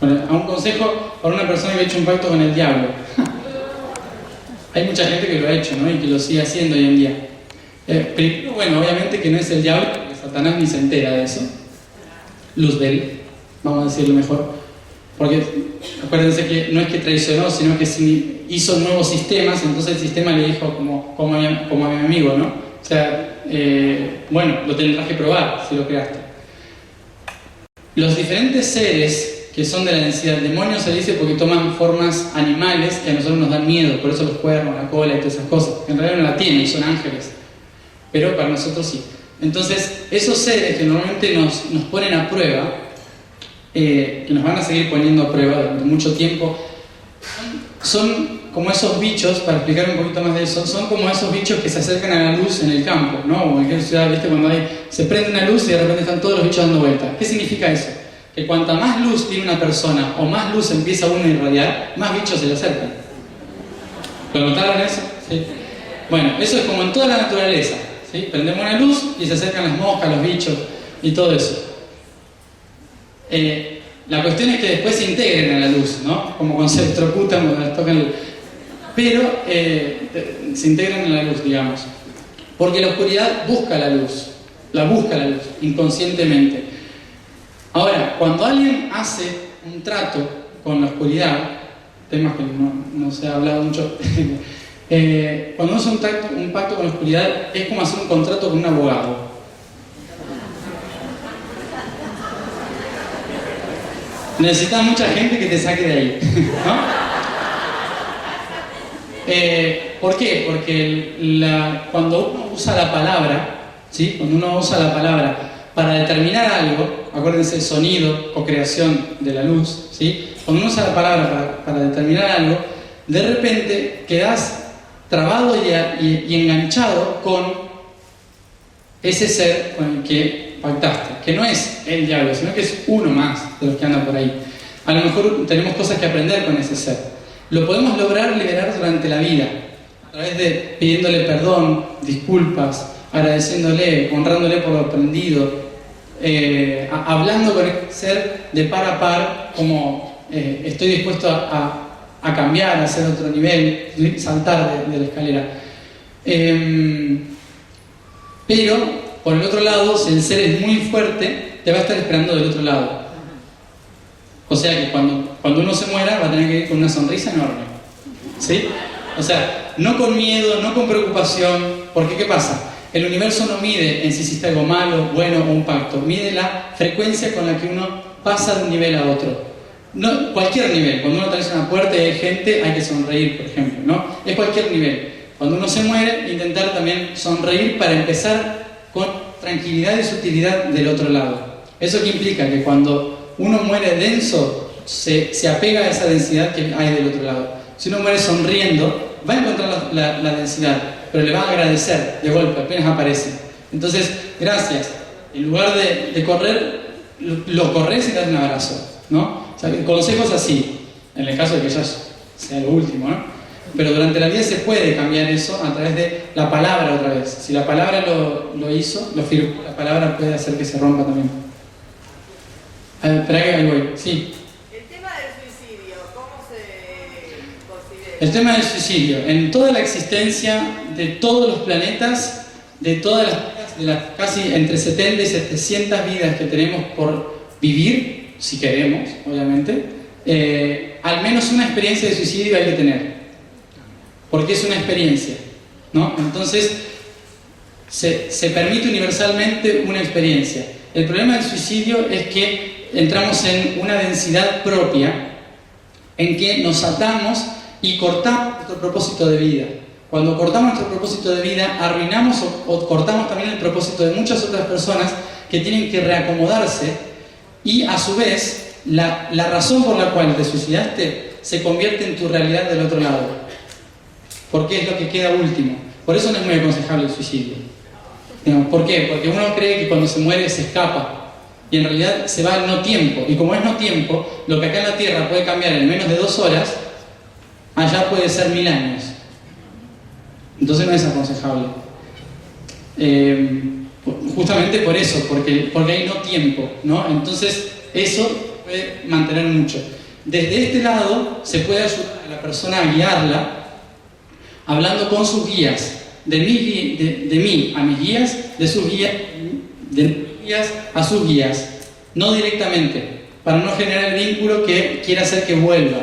A un consejo para una persona que ha hecho un pacto con el diablo. Hay mucha gente que lo ha hecho, ¿no? Y que lo sigue haciendo hoy en día. Primero, bueno, obviamente que no es el diablo, porque Satanás ni se entera de eso. Luzbel, vamos a decirlo mejor. Porque acuérdense que no es que traicionó, sino que hizo nuevos sistemas, entonces el sistema le dijo como a mi amigo, ¿no? O sea, bueno, lo tendrás que probar si lo creaste. Los diferentes seres que son de la densidad, demonios se dice porque toman formas animales que a nosotros nos dan miedo, por eso los cuernos, la cola y todas esas cosas. En realidad no la tienen, son ángeles, pero para nosotros sí. Entonces, esos seres que normalmente nos ponen a prueba, que nos van a seguir poniendo a prueba durante mucho tiempo, son como esos bichos, para explicar un poquito más de eso, son como esos bichos que se acercan a la luz en el campo, ¿no? O en cualquier ciudad, ¿viste? Cuando se prende una luz y de repente están todos los bichos dando vueltas. ¿Qué significa eso? Que cuanta más luz tiene una persona o más luz empieza uno a irradiar, más bichos se le acercan. ¿Lo notaron eso? ¿Sí? Bueno, eso es como en toda la naturaleza, ¿sí? Prendemos una luz y se acercan las moscas, los bichos y todo eso. La cuestión es que después se integren a la luz, ¿no? Como cuando se electrocutan, cuando les tocan pero se integran en la luz, digamos. Porque la oscuridad busca la luz inconscientemente. Ahora, cuando alguien hace un trato con la oscuridad, temas que no se ha hablado mucho, cuando uno hace un pacto con la oscuridad es como hacer un contrato con un abogado. Necesitas mucha gente que te saque de ahí, ¿no? ¿Por qué? Porque cuando uno usa la palabra, ¿sí? Cuando uno usa la palabra para determinar algo, acuérdense, el sonido o creación de la luz, ¿sí? Cuando uno usa la palabra para determinar algo, de repente quedás trabado y enganchado con ese ser con el que pactaste, que no es el diablo, sino que es uno más de los que andan por ahí. A lo mejor tenemos cosas que aprender con ese ser. Lo podemos lograr liberar durante la vida, a través de pidiéndole perdón, disculpas, agradeciéndole, honrándole por lo aprendido, hablando con el ser de par a par, como estoy dispuesto a cambiar, a hacer otro nivel, saltar de la escalera. Pero, por el otro lado, si el ser es muy fuerte, te va a estar esperando del otro lado. O sea que cuando uno se muera, va a tener que ir con una sonrisa enorme. ¿Sí? O sea, no con miedo, no con preocupación, porque ¿qué pasa? El universo no mide en si hiciste algo malo, bueno o un pacto, mide la frecuencia con la que uno pasa de un nivel a otro. No, cualquier nivel, cuando uno atraviesa una puerta y hay gente, hay que sonreír, por ejemplo, ¿no? Es cualquier nivel. Cuando uno se muere, intentar también sonreír para empezar con tranquilidad y sutilidad del otro lado. ¿Eso qué implica? Que cuando uno muere denso, se apega a esa densidad que hay del otro lado. Si uno muere sonriendo, va a encontrar la densidad, pero le va a agradecer de golpe, apenas aparece. Entonces, gracias. En lugar de correr, lo corres y das un abrazo, ¿no? O sea, consejos así, en el caso de que ya sea lo último, ¿no? Pero durante la vida se puede cambiar eso a través de la palabra otra vez. Si la palabra lo hizo, lo firmó, la palabra puede hacer que se rompa también. Espera que ahí voy. Sí. El tema del suicidio, ¿cómo se considera? El tema del suicidio, en toda la existencia de todos los planetas, de todas las casi entre 70 y 700 vidas que tenemos por vivir, si queremos, obviamente, al menos una experiencia de suicidio hay que tener. Porque es una experiencia, ¿no? Entonces, se permite universalmente una experiencia. El problema del suicidio es que entramos en una densidad propia en que nos atamos y cortamos nuestro propósito de vida. Cuando cortamos nuestro propósito de vida, arruinamos o cortamos también el propósito de muchas otras personas que tienen que reacomodarse y a su vez la razón por la cual te suicidaste se convierte en tu realidad del otro lado. Porque es lo que queda último. Por eso no es muy aconsejable el suicidio. ¿Por qué? Porque uno cree que cuando se muere se escapa. Y en realidad se va al no tiempo. Y como es no tiempo, lo que acá en la Tierra puede cambiar en menos de 2 horas, allá puede ser 1000 años. Entonces no es aconsejable. Justamente por eso, porque hay no tiempo, ¿no? Entonces eso puede mantener mucho. Desde este lado se puede ayudar a la persona a guiarla hablando con sus guías, de mí a mis guías, de sus guías, de mis guías a sus guías, no directamente, para no generar el vínculo que quiere hacer que vuelva,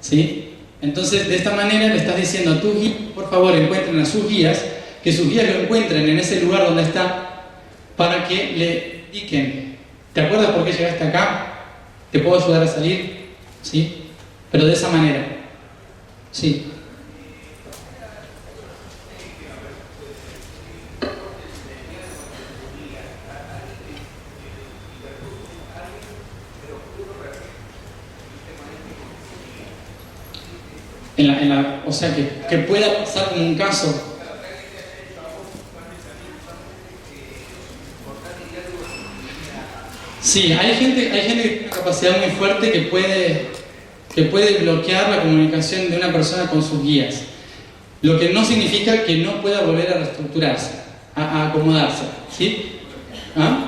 ¿sí? Entonces, de esta manera le estás diciendo a tus guías, por favor, encuentren a sus guías, que sus guías lo encuentren en ese lugar donde está, para que le indiquen, ¿te acuerdas por qué llegaste acá? ¿Te puedo ayudar a salir? ¿Sí? Pero de esa manera, ¿sí? O sea, que pueda pasar como un caso. Sí, hay gente que tiene una capacidad muy fuerte que puede bloquear la comunicación de una persona con sus guías. Lo que no significa que no pueda volver a reestructurarse, a acomodarse, ¿sí? ¿Ah?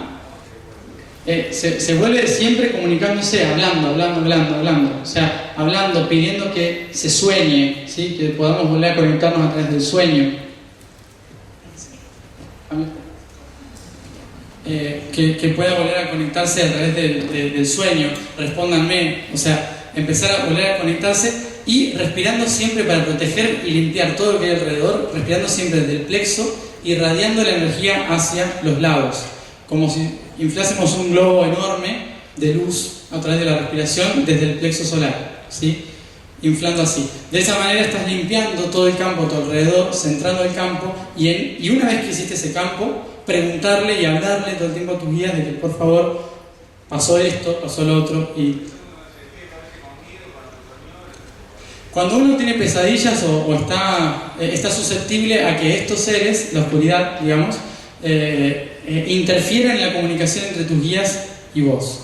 Se vuelve siempre comunicándose, hablando, o sea, hablando, pidiendo que se sueñe, ¿sí? Que podamos volver a conectarnos a través del sueño. Que pueda volver a conectarse a través del sueño, respóndanme, o sea, empezar a volver a conectarse y respirando siempre para proteger y limpiar todo lo que hay alrededor, respirando siempre desde el plexo, irradiando la energía hacia los lados, como si inflásemos un globo enorme de luz a través de la respiración desde el plexo solar, ¿sí? Inflando así. De esa manera estás limpiando todo el campo a tu alrededor, centrando el campo y una vez que hiciste ese campo, preguntarle y hablarle todo el tiempo a tus guías de que por favor pasó esto, pasó lo otro. Y cuando uno tiene pesadillas o está susceptible a que estos seres, la oscuridad, digamos, interfieren en la comunicación entre tus guías y vos,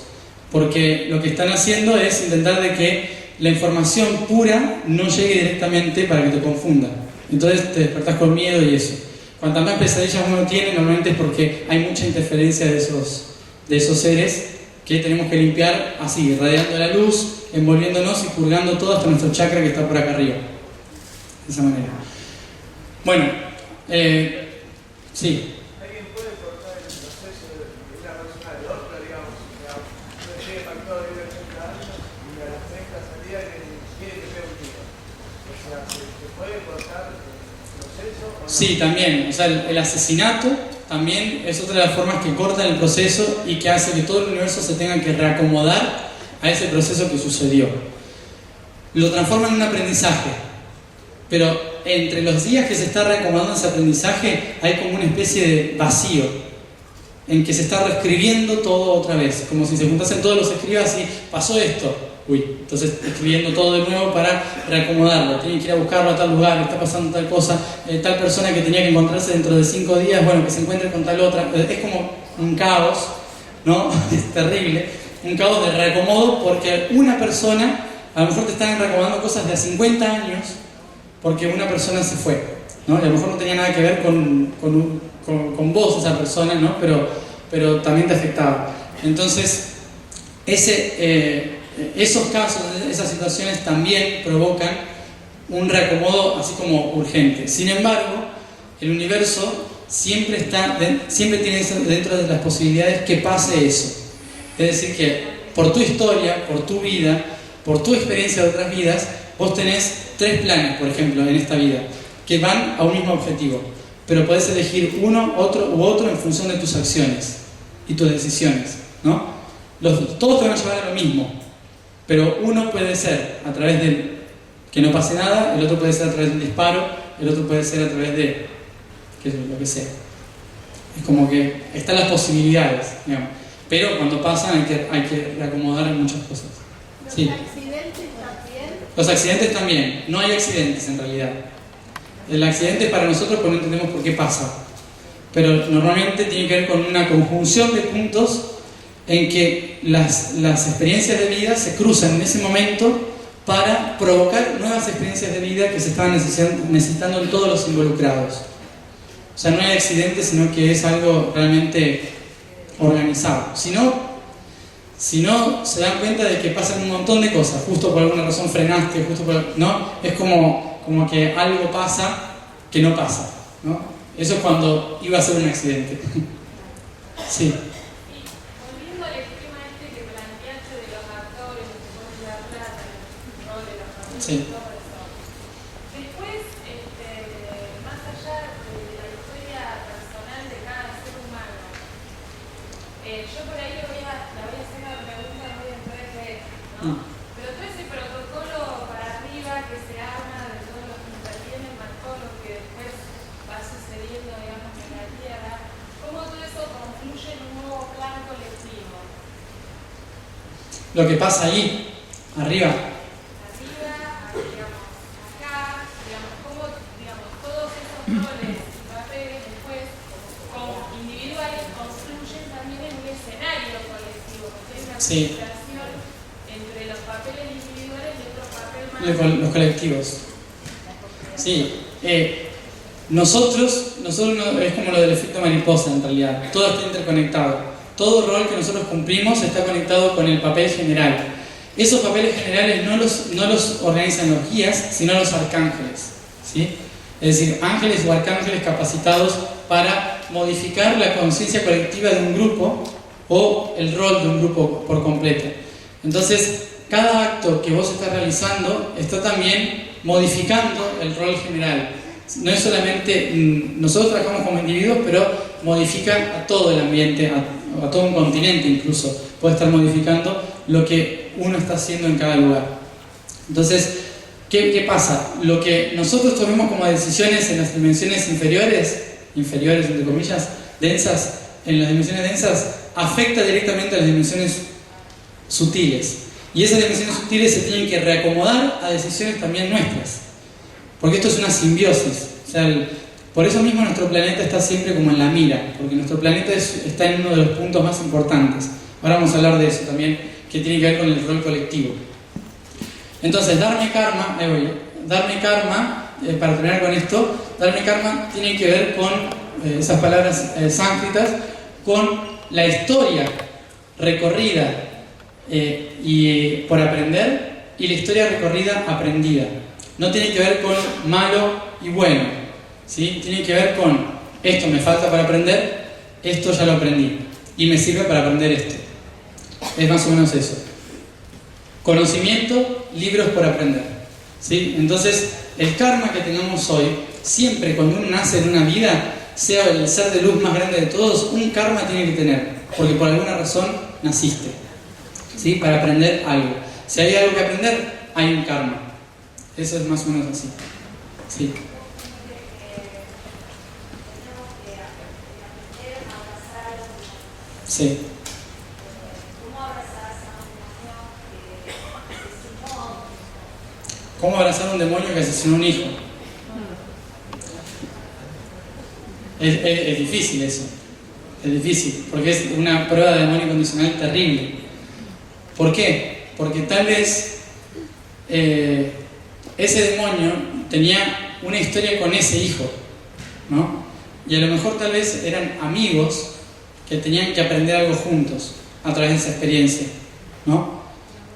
porque lo que están haciendo es intentar de que la información pura no llegue directamente para que te confunda, entonces te despertás con miedo y eso. Cuantas más pesadillas uno tiene, normalmente es porque hay mucha interferencia de esos seres que tenemos que limpiar así, irradiando la luz, envolviéndonos y purgando todo hasta nuestro chakra que está por acá arriba, de esa manera. Bueno, sí. Sí, también, o sea, el asesinato también es otra de las formas que cortan el proceso y que hace que todo el universo se tenga que reacomodar a ese proceso que sucedió. Lo transforma en un aprendizaje, pero entre los días que se está reacomodando ese aprendizaje hay como una especie de vacío en que se está reescribiendo todo otra vez, como si se juntasen todos los escribas y pasó esto. Entonces escribiendo todo de nuevo para reacomodarlo, tienen que ir a buscarlo a tal lugar, está pasando tal cosa, tal persona que tenía que encontrarse dentro de 5 días, bueno, que se encuentre con tal otra, es como un caos, ¿no? Es terrible, un caos de reacomodo porque una persona, a lo mejor te están reacomodando cosas de 50 años porque una persona se fue, ¿no? Y a lo mejor no tenía nada que ver con vos esa persona, ¿no? Pero también te afectaba. Entonces, esos casos, esas situaciones también provocan un reacomodo así como urgente. Sin embargo, el universo siempre tiene dentro de las posibilidades que pase eso. Es decir, que por tu historia, por tu vida, por tu experiencia de otras vidas, vos tenés 3 planes, por ejemplo, en esta vida, que van a un mismo objetivo. Pero podés elegir uno, otro u otro en función de tus acciones y tus decisiones, ¿no? Todos te van a llevar a lo mismo. Pero uno puede ser a través de que no pase nada, el otro puede ser a través de un disparo, el otro puede ser a través de lo que sea. Es como que están las posibilidades, digamos. Pero cuando pasan hay que reacomodar muchas cosas. ¿Los accidentes también? Los accidentes también. No hay accidentes en realidad. El accidente es para nosotros porque no entendemos por qué pasa. Pero normalmente tiene que ver con una conjunción de puntos en que las experiencias de vida se cruzan en ese momento para provocar nuevas experiencias de vida que se estaban necesitando en todos los involucrados. O sea, no hay accidentes, sino que es algo realmente organizado. Si no, Si no, se dan cuenta de que pasan un montón de cosas, justo por alguna razón frenaste, ¿no? Es como que algo pasa que no pasa, ¿no? Eso es cuando iba a ser un accidente. Sí. Volviendo al esquema que planteaste de los actores, que se ponen la plata, el rol de los actores, Sí. todo eso. Después, más allá de la historia personal de cada ser humano, yo por ahí le voy a hacer una pregunta muy en breve de esto, ¿no? Pero todo ese protocolo para arriba que se arma de todos los que intervienen, más todo lo que después va sucediendo, digamos, en la Tierra, ¿cómo todo eso confluye en un nuevo plan colectivo? Lo que pasa ahí, arriba. Digamos, acá, digamos, cómo, digamos, todos esos roles y papeles después, como individuales, confluyen también en un escenario colectivo, porque hay una Sí. comunicación entre los papeles individuales y otro papel más. Los colectivos. Sí. Nosotros no, es como lo del efecto mariposa en realidad. Todo está interconectado. Todo rol que nosotros cumplimos está conectado con el papel general. Esos papeles generales no los organizan los guías, sino los arcángeles, ¿sí? Es decir, ángeles o arcángeles capacitados para modificar la conciencia colectiva de un grupo o el rol de un grupo por completo. Entonces, cada acto que vos estás realizando está también modificando el rol general. No es solamente, nosotros trabajamos como individuos, pero modifica a todo el ambiente, a todo un continente incluso. Puede estar modificando lo que uno está haciendo en cada lugar. Entonces, ¿qué pasa? Lo que nosotros tomemos como decisiones en las dimensiones inferiores entre comillas, densas, en las dimensiones densas, afecta directamente a las dimensiones sutiles. Y esas dimensiones sutiles se tienen que reacomodar a decisiones también nuestras. Porque esto es una simbiosis. O sea, por eso mismo nuestro planeta está siempre como en la mira, porque nuestro planeta está en uno de los puntos más importantes. Ahora vamos a hablar de eso también, que tiene que ver con el rol colectivo. Entonces, Dharma Karma, para terminar con esto, Dharma Karma tiene que ver con esas palabras sánscritas, con la historia recorrida y por aprender y la historia recorrida aprendida. No tiene que ver con malo y bueno, ¿sí? Tiene que ver con esto me falta para aprender, esto ya lo aprendí y me sirve para aprender esto. Es más o menos eso. Conocimiento, libros por aprender, ¿sí? Entonces, el karma que tengamos hoy, siempre cuando uno nace en una vida, sea el ser de luz más grande de todos, un karma tiene que tener, porque por alguna razón naciste, ¿sí? Para aprender algo. Si hay algo que aprender, hay un karma. Eso es más o menos así. Sí. Sí. ¿Cómo abrazar a un demonio que asesinó a un hijo? Es difícil eso. Es difícil, porque es una prueba de demonio condicional terrible. ¿Por qué? Porque tal vez ese demonio tenía una historia con ese hijo, ¿no? Y a lo mejor tal vez eran amigos que tenían que aprender algo juntos a través de esa experiencia, ¿no?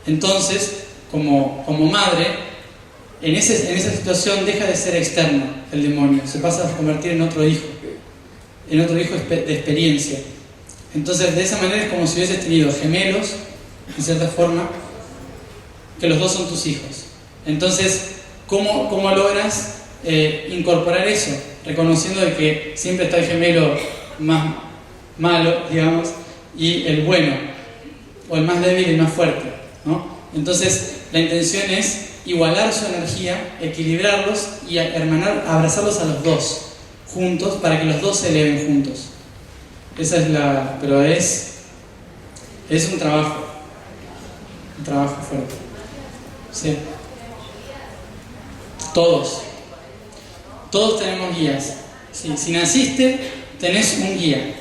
Entonces, como madre, en esa situación deja de ser externo el demonio, se pasa a convertir en otro hijo de experiencia. Entonces, de esa manera es como si hubieses tenido gemelos, en cierta forma, que los dos son tus hijos. Entonces, ¿cómo logras incorporar eso? Reconociendo de que siempre está el gemelo más malo, digamos, y el bueno, o el más débil y el más fuerte, ¿no? Entonces, la intención es igualar su energía, equilibrarlos y abrazarlos a los dos juntos para que los dos se eleven juntos. Esa es pero es un trabajo fuerte. Sí. Todos tenemos guías. Sí, si naciste, tenés un guía.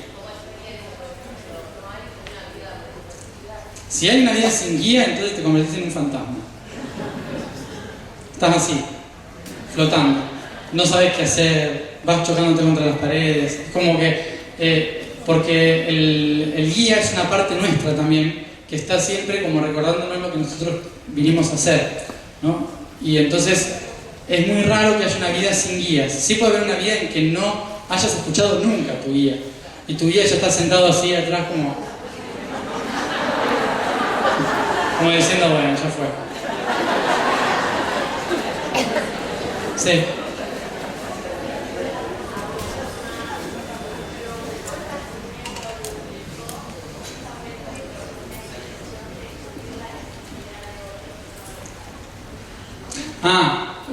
Si hay una vida sin guía, entonces te convertís en un fantasma. Estás así, flotando. No sabes qué hacer, vas chocándote contra las paredes. Es como que, porque el guía es una parte nuestra también, que está siempre como recordándonos lo que nosotros vinimos a hacer, ¿no? Y entonces es muy raro que haya una vida sin guías. Sí puede haber una vida en que no hayas escuchado nunca tu guía, y tu guía ya está sentado así atrás como diciendo, bueno, ya fue. Sí.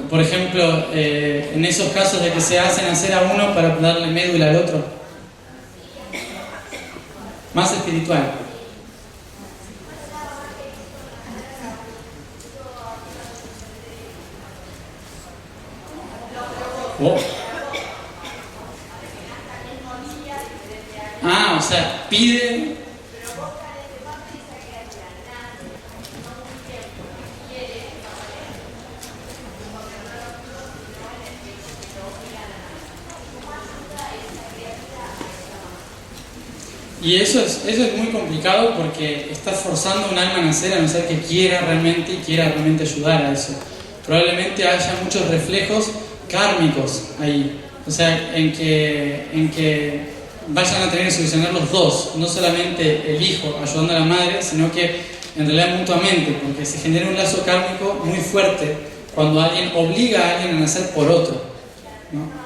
Por ejemplo, en esos casos de que se hacen hacer a uno para darle médula al otro. Más espiritual. Oh. O sea, pide. Y eso es muy complicado porque estás forzando a un alma a nacer a no ser que quiera realmente ayudar a eso. Probablemente haya muchos reflejos kármicos ahí, o sea, en que vayan a tener que solucionar los dos, no solamente el hijo ayudando a la madre, sino que en realidad mutuamente, porque se genera un lazo kármico muy fuerte cuando alguien obliga a alguien a nacer por otro, ¿no?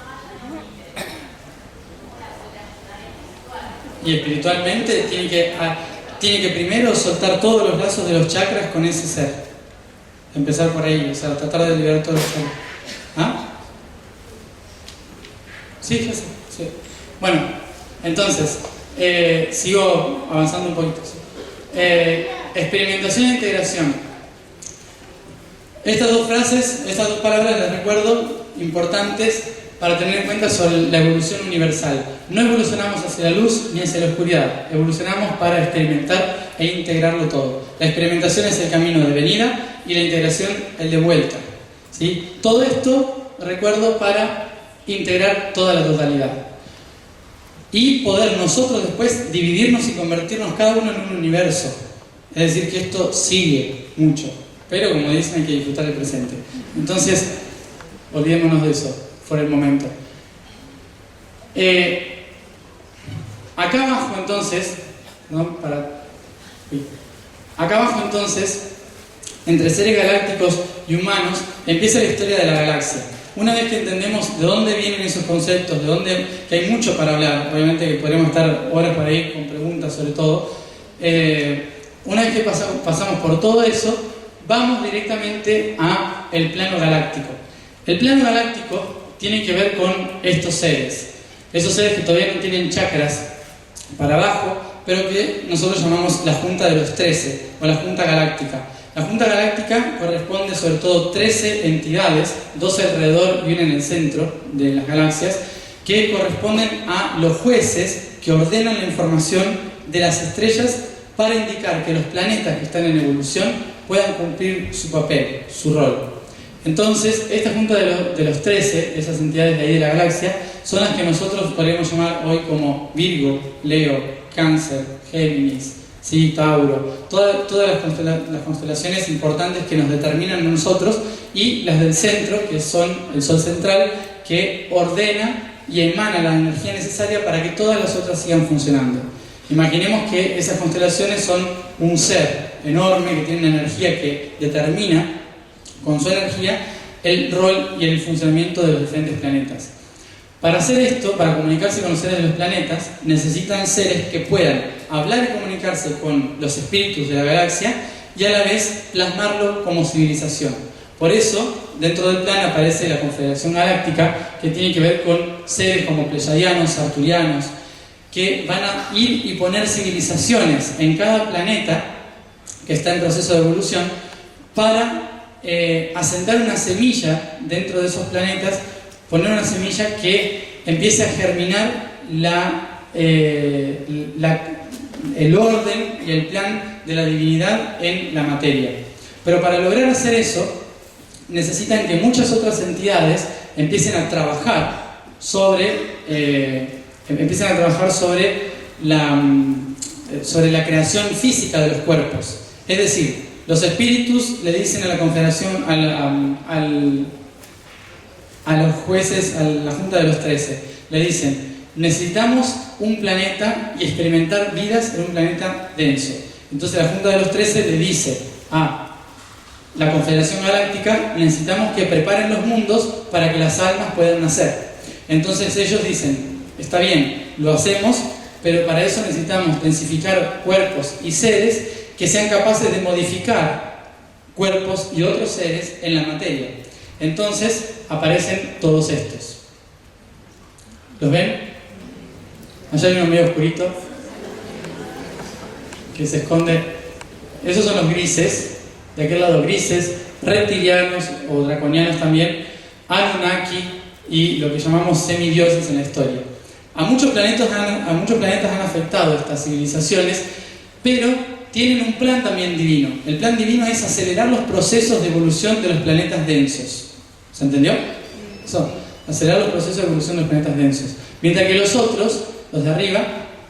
Y espiritualmente tiene que primero soltar todos los lazos de los chakras con ese ser. Empezar por ahí, o sea, tratar de liberar todos los chakras. ¿Ah? Sí, ya sé. Sí. Bueno, entonces, sigo avanzando un poquito. ¿Sí? Experimentación e integración. Estas dos palabras las recuerdo importantes para tener en cuenta sobre la evolución universal. No evolucionamos hacia la luz ni hacia la oscuridad, evolucionamos para experimentar e integrarlo todo. La experimentación es el camino de venida y la integración el de vuelta, ¿sí? Todo esto, recuerdo, para integrar toda la totalidad. Y poder nosotros después dividirnos y convertirnos cada uno en un universo. Es decir, que esto sigue mucho, pero como dicen, hay que disfrutar el presente. Entonces, olvidémonos de eso por el momento. Acá abajo entonces, ¿no? Acá abajo entonces, entre seres galácticos y humanos, empieza la historia de la galaxia. Una vez que entendemos de dónde vienen esos conceptos, que hay mucho para hablar, obviamente que podríamos estar horas por ahí con preguntas sobre todo, una vez que pasamos por todo eso, vamos directamente a el plano galáctico. El plano galáctico tiene que ver con estos seres, esos seres que todavía no tienen chakras para abajo, pero que nosotros llamamos la Junta de los 13 o la Junta Galáctica. La Junta Galáctica corresponde sobre todo 13 entidades, 12 alrededor y una en el centro de las galaxias, que corresponden a los jueces que ordenan la información de las estrellas para indicar que los planetas que están en evolución puedan cumplir su papel, su rol. Entonces, esta junta de los 13, esas entidades de ahí de la galaxia, son las que nosotros podríamos llamar hoy como Virgo, Leo, Cáncer, Géminis, ¿sí? Tauro, todas las constelaciones importantes que nos determinan a nosotros, y las del centro, que son el Sol central, que ordena y emana la energía necesaria para que todas las otras sigan funcionando. Imaginemos que esas constelaciones son un ser enorme que tiene una energía que determina con su energía el rol y el funcionamiento de los diferentes planetas. Para hacer esto, para comunicarse con los seres de los planetas, necesitan seres que puedan hablar y comunicarse con los espíritus de la galaxia y a la vez plasmarlo como civilización. Por eso, dentro del plan aparece la Confederación Galáctica, que tiene que ver con seres como pleyadianos, arturianos, que van a ir y poner civilizaciones en cada planeta que está en proceso de evolución para asentar una semilla dentro de esos planetas, poner una semilla que empiece a germinar el orden y el plan de la divinidad en la materia. Pero para lograr hacer eso, necesitan que muchas otras entidades empiecen a trabajar sobre sobre la creación física de los cuerpos. Es decir, los espíritus le dicen a la confederación, a los jueces, a la Junta de los 13, le dicen: necesitamos un planeta y experimentar vidas en un planeta denso. Entonces la Junta de los 13 le dice a la Confederación Galáctica: necesitamos que preparen los mundos para que las almas puedan nacer. Entonces ellos dicen: está bien, lo hacemos, pero para eso necesitamos densificar cuerpos y seres que sean capaces de modificar cuerpos y otros seres en la materia. Entonces aparecen todos estos. ¿Los ven? Allá hay uno medio oscurito que se esconde. Esos son los grises. De aquel lado grises, reptilianos o draconianos también, Anunnaki y lo que llamamos semidioses en la historia. A muchos planetas han afectado estas civilizaciones, pero tienen un plan también divino. El plan divino es acelerar los procesos de evolución de los planetas densos. ¿Se entendió? Eso, acelerar los procesos de evolución de los planetas densos. Mientras que los otros, los de arriba,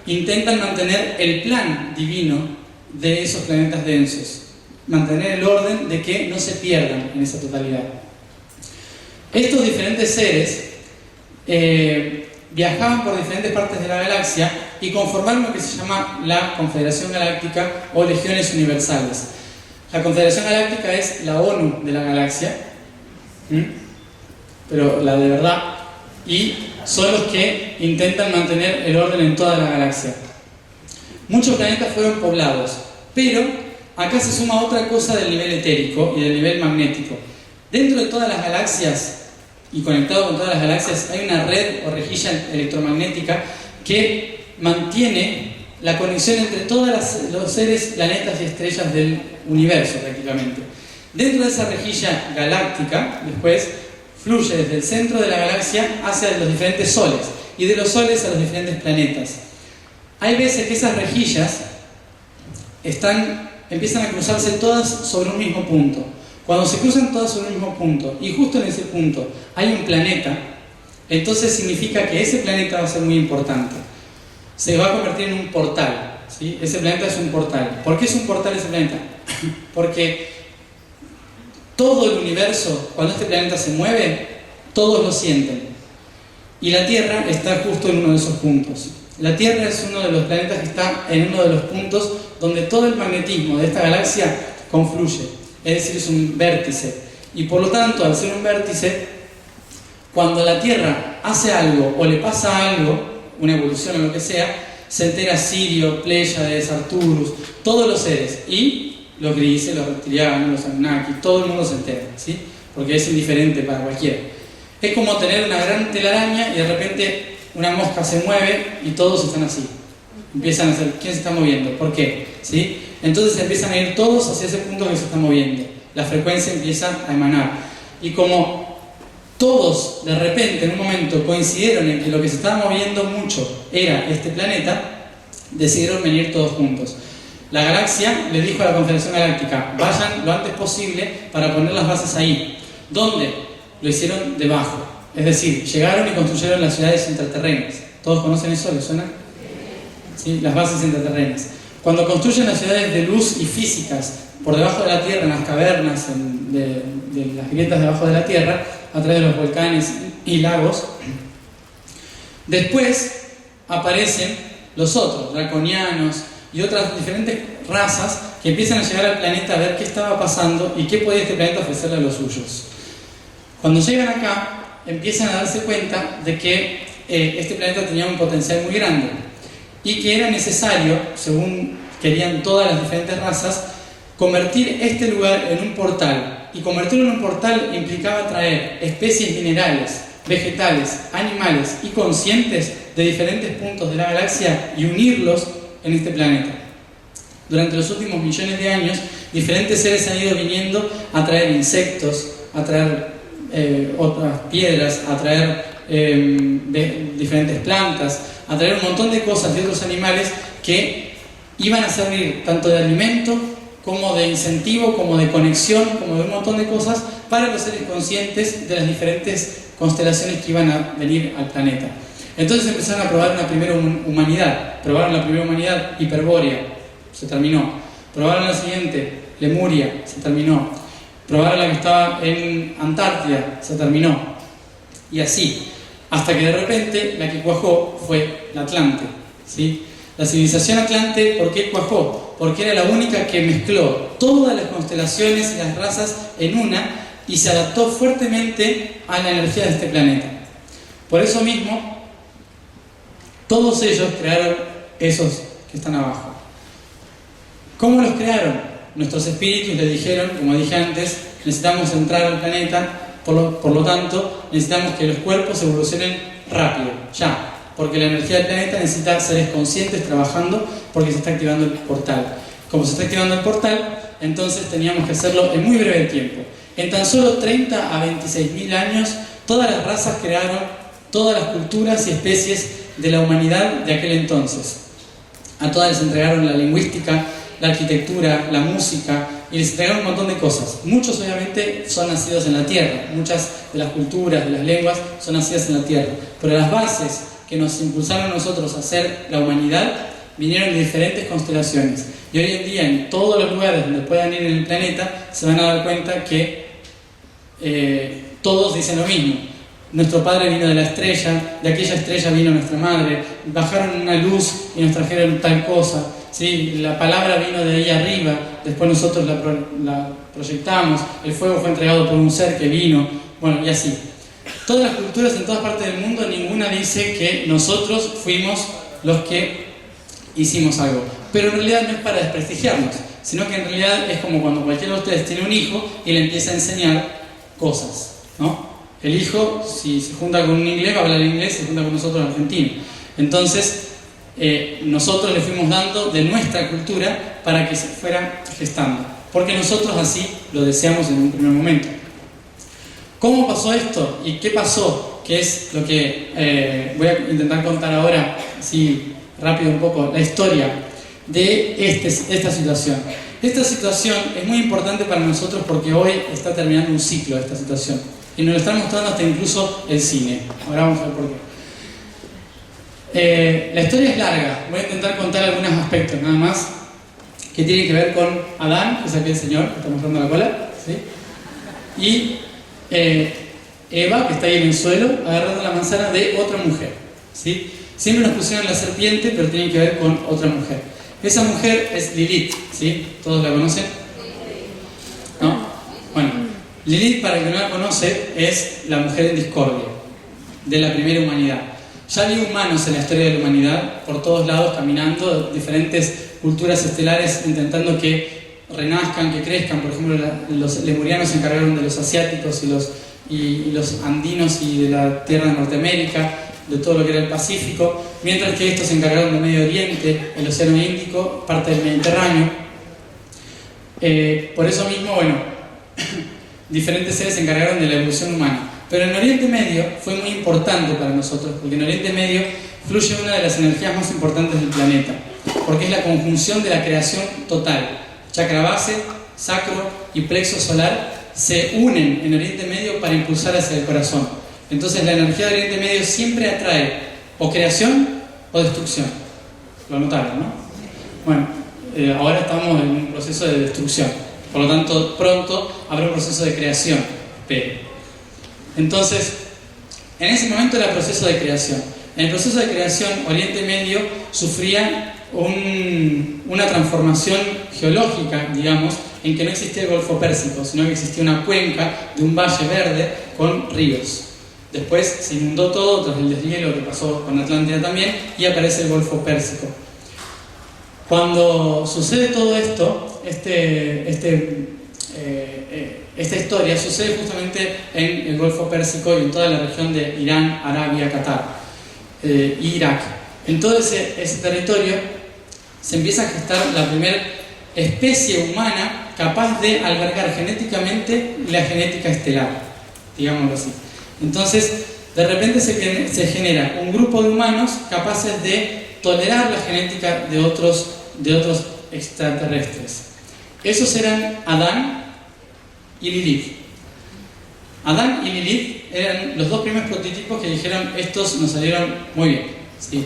intentan mantener el plan divino de esos planetas densos. Mantener el orden de que no se pierdan en esa totalidad. Estos diferentes seres viajaban por diferentes partes de la galaxia y conformaron lo que se llama la Confederación Galáctica o Legiones Universales. La Confederación Galáctica es la ONU de la galaxia, pero la de verdad, y son los que intentan mantener el orden en toda la galaxia. Muchos planetas fueron poblados, pero acá se suma otra cosa del nivel etérico y del nivel magnético. Dentro de todas las galaxias y conectado con todas las galaxias hay una red o rejilla electromagnética que mantiene la conexión entre todos los seres, planetas y estrellas del universo prácticamente. Dentro de esa rejilla galáctica, después fluye desde el centro de la galaxia hacia los diferentes soles y de los soles a los diferentes planetas. Hay veces que esas rejillas empiezan a cruzarse todas sobre un mismo punto. Cuando se cruzan todas sobre un mismo punto y justo en ese punto hay un planeta, entonces significa que ese planeta va a ser muy importante. Se va a convertir en un portal, ¿sí? Ese planeta es un portal. ¿Por qué es un portal ese planeta? Porque todo el universo, cuando este planeta se mueve, todos lo sienten. Y la Tierra está justo en uno de esos puntos. La Tierra es uno de los planetas que está en uno de los puntos donde todo el magnetismo de esta galaxia confluye. Es decir, es un vértice. Y por lo tanto, al ser un vértice, cuando la Tierra hace algo o le pasa algo, una evolución o lo que sea, se entera Sirio, Pléyades, Arcturus, todos los seres, y los grises, los reptilianos, los Anunnaki, todo el mundo se entera, ¿sí? Porque es indiferente para cualquiera. Es como tener una gran telaraña y de repente una mosca se mueve y todos están así. Empiezan a hacer, ¿quién se está moviendo? ¿Por qué? ¿Sí? Entonces empiezan a ir todos hacia ese punto que se está moviendo. La frecuencia empieza a emanar. Y como todos de repente en un momento coincidieron en que lo que se estaba moviendo mucho era este planeta, decidieron venir todos juntos. La galaxia le dijo a la Confederación Galáctica: vayan lo antes posible para poner las bases ahí. ¿Dónde? Lo hicieron debajo. Es decir, llegaron y construyeron las ciudades intraterrenas. ¿Todos conocen eso? ¿Les suena? ¿Sí? Las bases intraterrenas. Cuando construyen las ciudades de luz y físicas por debajo de la Tierra, en las cavernas, de las grietas debajo de la Tierra, a través de los volcanes y lagos, después aparecen los otros, draconianos y otras diferentes razas que empiezan a llegar al planeta a ver qué estaba pasando y qué podía este planeta ofrecerle a los suyos. Cuando llegan acá, empiezan a darse cuenta de que este planeta tenía un potencial muy grande y que era necesario, según querían todas las diferentes razas, convertir este lugar en un portal. Y convertirlo en un portal implicaba traer especies minerales, vegetales, animales y conscientes de diferentes puntos de la galaxia y unirlos en este planeta. Durante los últimos millones de años, diferentes seres han ido viniendo a traer insectos, a traer otras piedras, a traer diferentes plantas, a traer un montón de cosas de otros animales que iban a servir tanto de alimento como de incentivo, como de conexión, como de un montón de cosas para los seres conscientes de las diferentes constelaciones que iban a venir al planeta. Entonces empezaron a probar una primera humanidad. Probaron la primera humanidad, Hiperbórea, se terminó. Probaron la siguiente, Lemuria, se terminó. Probaron la que estaba en Antártida, se terminó. Y así, hasta que de repente la que cuajó fue la Atlante, ¿sí? La civilización Atlante, ¿por qué cuajó? Porque era la única que mezcló todas las constelaciones y las razas en una y se adaptó fuertemente a la energía de este planeta. Por eso mismo, todos ellos crearon esos que están abajo. ¿Cómo los crearon? Nuestros espíritus les dijeron, como dije antes, necesitamos entrar al planeta, por lo tanto, necesitamos que los cuerpos evolucionen rápido, ya. Porque la energía del planeta necesita seres conscientes trabajando porque se está activando el portal. Como se está activando el portal, entonces teníamos que hacerlo en muy breve tiempo. En tan solo 30 a 26.000 años, todas las razas crearon todas las culturas y especies de la humanidad de aquel entonces. A todas les entregaron la lingüística, la arquitectura, la música, y les entregaron un montón de cosas. Muchos obviamente son nacidos en la tierra, muchas de las culturas, de las lenguas son nacidas en la tierra, pero las bases que nos impulsaron a nosotros a ser la humanidad vinieron de diferentes constelaciones. Y hoy en día, en todos los lugares donde puedan ir en el planeta, se van a dar cuenta que todos dicen lo mismo. Nuestro padre vino de la estrella, de aquella estrella vino nuestra madre, bajaron una luz y nos trajeron tal cosa, ¿sí? La palabra vino de ahí arriba, después nosotros la proyectamos, el fuego fue entregado por un ser que vino, bueno, y así. Todas las culturas en todas partes del mundo, ninguna dice que nosotros fuimos los que hicimos algo. Pero en realidad no es para desprestigiarnos, sino que en realidad es como cuando cualquiera de ustedes tiene un hijo y le empieza a enseñar cosas, ¿no? El hijo, si se junta con un inglés, va a hablar inglés, se junta con nosotros argentino. Entonces, nosotros le fuimos dando de nuestra cultura para que se fuera gestando, porque nosotros así lo deseamos en un primer momento. ¿Cómo pasó esto? ¿Y qué pasó? Que es lo que voy a intentar contar ahora, así rápido un poco, la historia de esta situación. Esta situación es muy importante para nosotros porque hoy está terminando un ciclo de esta situación. Y nos lo está mostrando hasta incluso el cine. Ahora vamos a ver por qué. La historia es larga. Voy a intentar contar algunos aspectos nada más que tienen que ver con Adán, que es aquel señor que está mostrando la cola, ¿sí? Y Eva, que está ahí en el suelo, agarrando la manzana de otra mujer, ¿sí? Siempre nos pusieron la serpiente, pero tiene que ver con otra mujer. Esa mujer es Lilith, ¿sí? ¿Todos la conocen? ¿No? Bueno, Lilith, para el que no la conoce, es la mujer en discordia de la primera humanidad. Ya había humanos en la historia de la humanidad, por todos lados, caminando, diferentes culturas estelares intentando que renazcan, que crezcan. Por ejemplo, los lemurianos se encargaron de los asiáticos y los andinos y de la tierra de Norteamérica, de todo lo que era el Pacífico, mientras que estos se encargaron del Medio Oriente, el Océano Índico, parte del Mediterráneo. Por eso mismo, bueno, diferentes seres se encargaron de la evolución humana. Pero en Oriente Medio fue muy importante para nosotros, porque en Oriente Medio fluye una de las energías más importantes del planeta, porque es la conjunción de la creación total. Chakra base, sacro y plexo solar se unen en Oriente Medio para impulsar hacia el corazón. Entonces la energía de Oriente Medio siempre atrae o creación o destrucción. Lo notaron, ¿no? Bueno, ahora estamos en un proceso de destrucción. Por lo tanto, pronto habrá un proceso de creación. Entonces, en ese momento era el proceso de creación. En el proceso de creación, Oriente Medio sufría una transformación geológica, digamos, en que no existía el Golfo Pérsico, sino que existía una cuenca de un valle verde con ríos. Después se inundó todo tras el deshielo que pasó con Atlántida también y aparece el Golfo Pérsico. Cuando sucede todo esto, esta historia sucede justamente en el Golfo Pérsico y en toda la región de Irán, Arabia, Qatar, Irak. En todo ese territorio se empieza a gestar la primera especie humana capaz de albergar genéticamente la genética estelar, digámoslo así. Entonces, de repente se genera un grupo de humanos capaces de tolerar la genética de otros extraterrestres. Esos eran Adán y Lilith. Adán y Lilith eran los dos primeros prototipos que dijeron, estos nos salieron muy bien, ¿sí?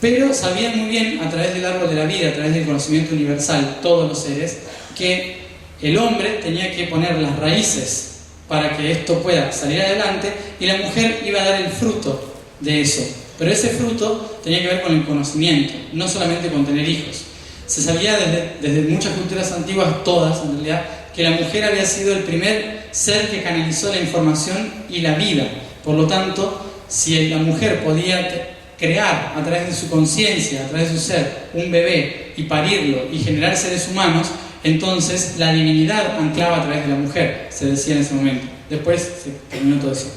Pero sabían muy bien, a través del árbol de la vida, a través del conocimiento universal, todos los seres, que el hombre tenía que poner las raíces para que esto pueda salir adelante y la mujer iba a dar el fruto de eso. Pero ese fruto tenía que ver con el conocimiento, no solamente con tener hijos. Se sabía desde muchas culturas antiguas, todas en realidad, que la mujer había sido el primer ser que canalizó la información y la vida. Por lo tanto, si la mujer podía crear a través de su conciencia, a través de su ser, un bebé y parirlo y generar seres humanos, entonces la divinidad anclaba a través de la mujer, se decía en ese momento. Después se terminó todo eso.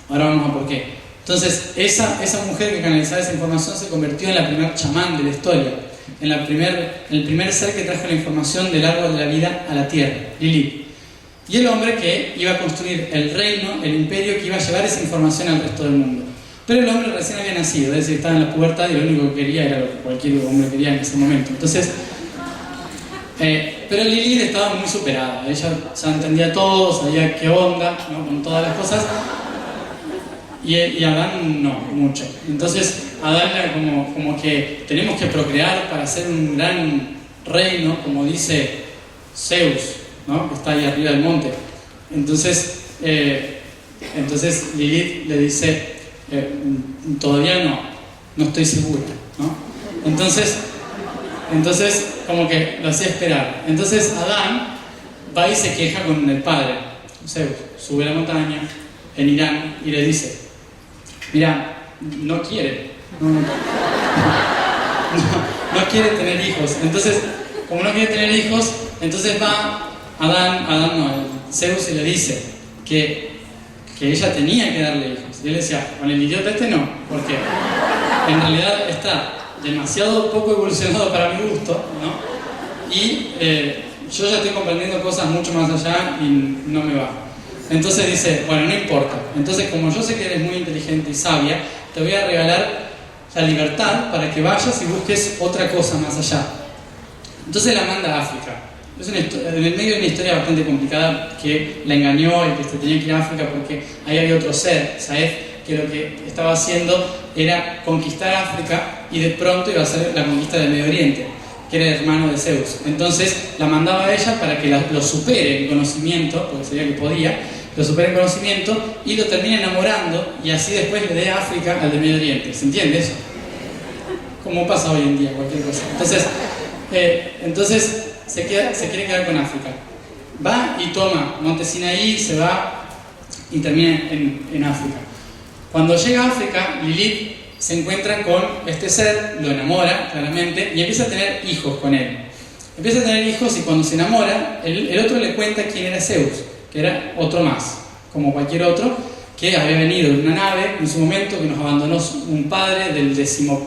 Ahora vamos a por qué. Entonces, esa mujer que canalizaba esa información se convirtió en la primer chamán de la historia, en el primer ser que trajo la información del árbol de la vida a la tierra, Lilith. Y el hombre que iba a construir el reino, el imperio que iba a llevar esa información al resto del mundo. Pero el hombre recién había nacido, es decir, estaba en la pubertad y lo único que quería era lo que cualquier hombre quería en ese momento. Entonces, pero Lilith estaba muy superada, ella ya entendía todo, sabía qué onda, ¿no? Con todas las cosas. Y Adán no, mucho. Entonces Adán era como que tenemos que procrear para hacer un gran reino, como dice Zeus, ¿no? Que está ahí arriba del monte. Entonces Lilith le dice, todavía no estoy segura, ¿no? Entonces como que lo hacía esperar. Entonces Adán va y se queja con el padre, Zeus, sube a la montaña en Irán y le dice, mira, no quiere tener hijos. Entonces, como no quiere tener hijos, entonces va Zeus y le dice que ella tenía que darle hijos. Y él decía, con el idiota este no, porque en realidad está demasiado poco evolucionado para mi gusto, ¿no? Y yo ya estoy comprendiendo cosas mucho más allá y no me va. Entonces dice, bueno, no importa. Entonces, como yo sé que eres muy inteligente y sabia, te voy a regalar la libertad para que vayas y busques otra cosa más allá. Entonces la manda a África. Es en el medio de una historia bastante complicada que la engañó y que se tenía que ir a África porque ahí había otro ser, Saef, que lo que estaba haciendo era conquistar África y de pronto iba a ser la conquista del Medio Oriente, que era el hermano de Zeus. Entonces la mandaba a ella para que lo supere en conocimiento, porque sabía que podía, lo supere en conocimiento y lo termine enamorando y así después le dé África al del Medio Oriente. ¿Se entiende eso? Como pasa hoy en día, cualquier cosa. Entonces se quiere quedar con África. Va y toma Monte Sinaí, se va y termina en África. Cuando llega a África, Lilith se encuentra con este ser, lo enamora claramente y empieza a tener hijos con él. Empieza a tener hijos y cuando se enamora, el otro le cuenta quién era Zeus, que era otro más, como cualquier otro, que había venido en una nave en su momento, que nos abandonó un padre del 10º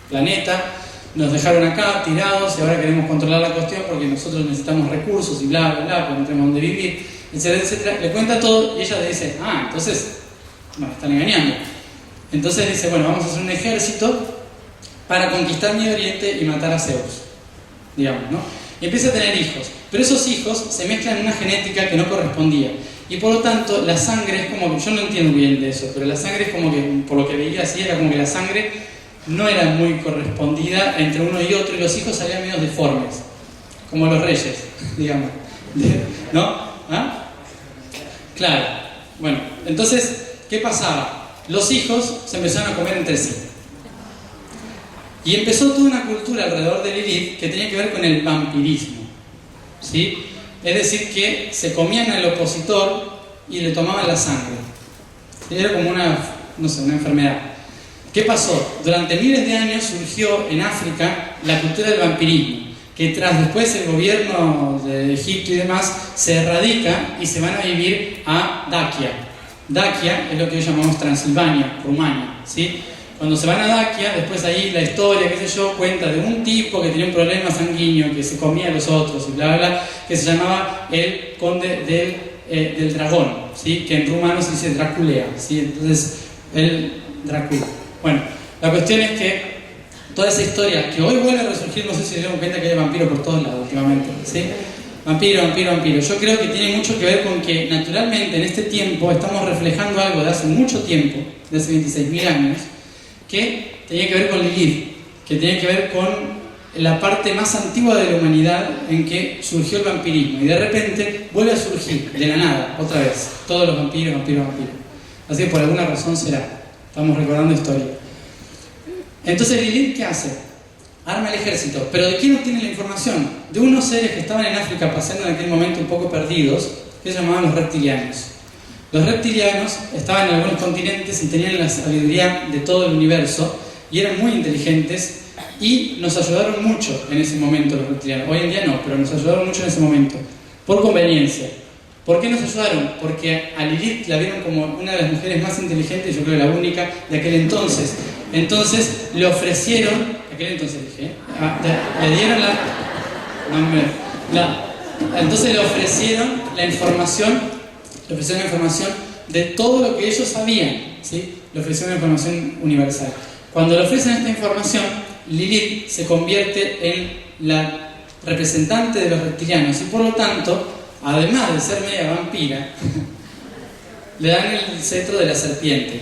planeta, nos dejaron acá tirados y ahora queremos controlar la cuestión porque nosotros necesitamos recursos y bla, bla, bla, porque no tenemos dónde vivir, etcétera, etcétera. Le cuenta todo y ella le dice, entonces nos están engañando. Entonces dice, bueno, vamos a hacer un ejército para conquistar Medio Oriente y matar a Zeus, digamos, ¿no? Y empieza a tener hijos, pero esos hijos se mezclan en una genética que no correspondía y por lo tanto la sangre es como que, yo no entiendo bien de eso, pero la sangre es como que, por lo que veía así, era como que la sangre no era muy correspondida entre uno y otro y los hijos salían medio deformes, como los reyes, digamos, ¿no? Claro, bueno, entonces, ¿qué pasaba? Los hijos se empezaron a comer entre sí. Y empezó toda una cultura alrededor de Lilith que tenía que ver con el vampirismo, ¿sí? Es decir, que se comían al opositor y le tomaban la sangre. Era como una enfermedad. ¿Qué pasó? Durante miles de años surgió en África la cultura del vampirismo, que tras después el gobierno de Egipto y demás se erradica y se van a vivir a Dacia. Dacia es lo que hoy llamamos Transilvania, Rumania, ¿sí? Cuando se van a Dacia, después ahí la historia, qué sé yo, cuenta de un tipo que tenía un problema sanguíneo, que se comía a los otros y bla, bla, bla, que se llamaba el conde del dragón, ¿sí? Que en rumano se dice Draculea, ¿sí? Entonces, el Drácula. Bueno, la cuestión es que toda esa historia, que hoy vuelve a resurgir, no sé si se dieron cuenta que hay vampiros por todos lados últimamente, ¿sí? Vampiro, vampiro, vampiro. Yo creo que tiene mucho que ver con que naturalmente en este tiempo estamos reflejando algo de hace mucho tiempo, de hace 26.000 años, que tenía que ver con Lilith, que tenía que ver con la parte más antigua de la humanidad en que surgió el vampirismo. Y de repente vuelve a surgir, de la nada, otra vez. Todos los vampiros, vampiros, vampiros. Así que por alguna razón será. Estamos recordando historia. Entonces Lilith, ¿qué hace? Arma el ejército. ¿Pero de quién obtiene la información? De unos seres que estaban en África pasando en aquel momento un poco perdidos, que se llamaban los reptilianos. Los reptilianos estaban en algunos continentes y tenían la sabiduría de todo el universo y eran muy inteligentes y nos ayudaron mucho en ese momento los reptilianos. Hoy en día no, pero nos ayudaron mucho en ese momento. Por conveniencia. ¿Por qué nos ayudaron? Porque a Lilith la vieron como una de las mujeres más inteligentes, yo creo la única, de aquel entonces. Entonces le ofrecieron, aquel entonces dije, le dieron entonces le ofrecieron la información, de todo lo que ellos sabían, ¿sí? Le ofrecieron la información universal. Cuando le ofrecen esta información, Lilith se convierte en la representante de los reptilianos y por lo tanto, además de ser media vampira, le dan el cetro de la serpiente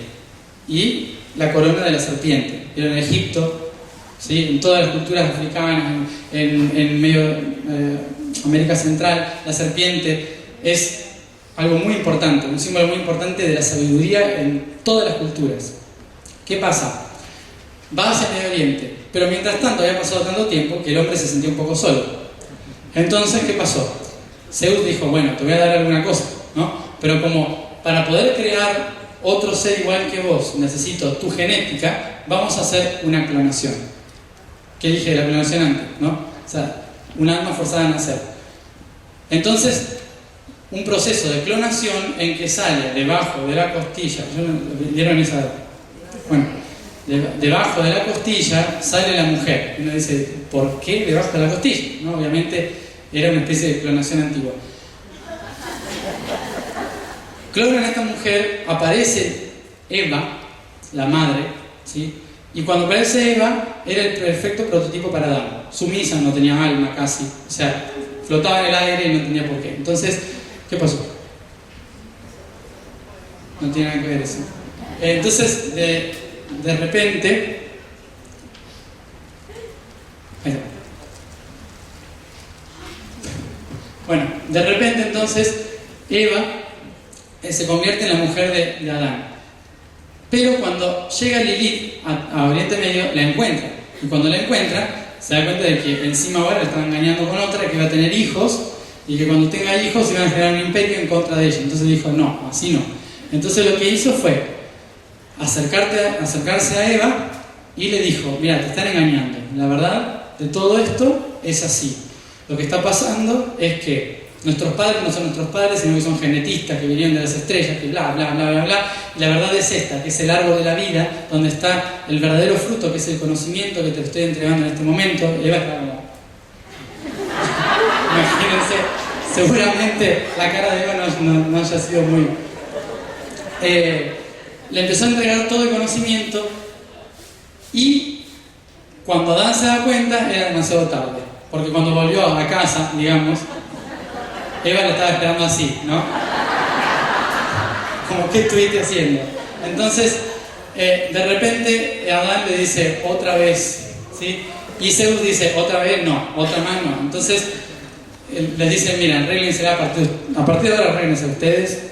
y la corona de la serpiente. Pero en Egipto, ¿sí? En todas las culturas africanas, en medio América Central, la serpiente es algo muy importante, un símbolo muy importante de la sabiduría en todas las culturas. ¿Qué pasa? Va hacia el Medio Oriente, pero mientras tanto había pasado tanto tiempo que el hombre se sentía un poco solo. Entonces, ¿qué pasó? Zeus dijo, bueno, te voy a dar alguna cosa, ¿no? Pero como para poder crear otro ser igual que vos, necesito tu genética, vamos a hacer una clonación. ¿Qué dije de la clonación antes, no? O sea, un alma forzada a nacer. Entonces, un proceso de clonación en que sale debajo de la costilla, ¿vieron esa? Bueno, debajo de la costilla sale la mujer. Y uno dice, ¿por qué debajo de la costilla? ¿No? Obviamente era una especie de clonación antigua. Clonan a esta mujer, aparece Eva, la madre, ¿sí? Y cuando aparece Eva, era el perfecto prototipo para Adán. Sumisa, no tenía alma casi, o sea, flotaba en el aire y no tenía por qué. Entonces, ¿qué pasó? No tiene nada que ver eso. Entonces, de repente... Ahí está. Bueno, de repente entonces, Eva se convierte en la mujer de Adán. Pero cuando llega Lilith a Oriente Medio, la encuentra. Y cuando la encuentra, se da cuenta de que encima ahora la estaba engañando con otra, que iba a tener hijos, y que cuando tenga hijos iban a generar un imperio en contra de ella. Entonces dijo, no, así no. Entonces lo que hizo fue acercarse a Eva y le dijo, mira, te están engañando. La verdad de todo esto es así. Lo que está pasando es que nuestros padres no son nuestros padres, sino que son genetistas que vinieron de las estrellas, que bla, bla, bla, bla, bla. Y la verdad es esta, que es el árbol de la vida, donde está el verdadero fruto, que es el conocimiento que te estoy entregando en este momento. Y Eva está como... Imagínense, seguramente la cara de Eva no haya sido muy... le empezó a entregar todo el conocimiento y cuando Adán se da cuenta era demasiado tarde, porque cuando volvió a casa, digamos, Eva le estaba esperando así, ¿no? Como, ¿qué estuviste haciendo? Entonces, de repente Adán le dice, otra vez, ¿sí? Y Zeus dice, otra vez no, otra más no. Entonces, les dice, mira, arréglense a partir de ahora arréglense ustedes,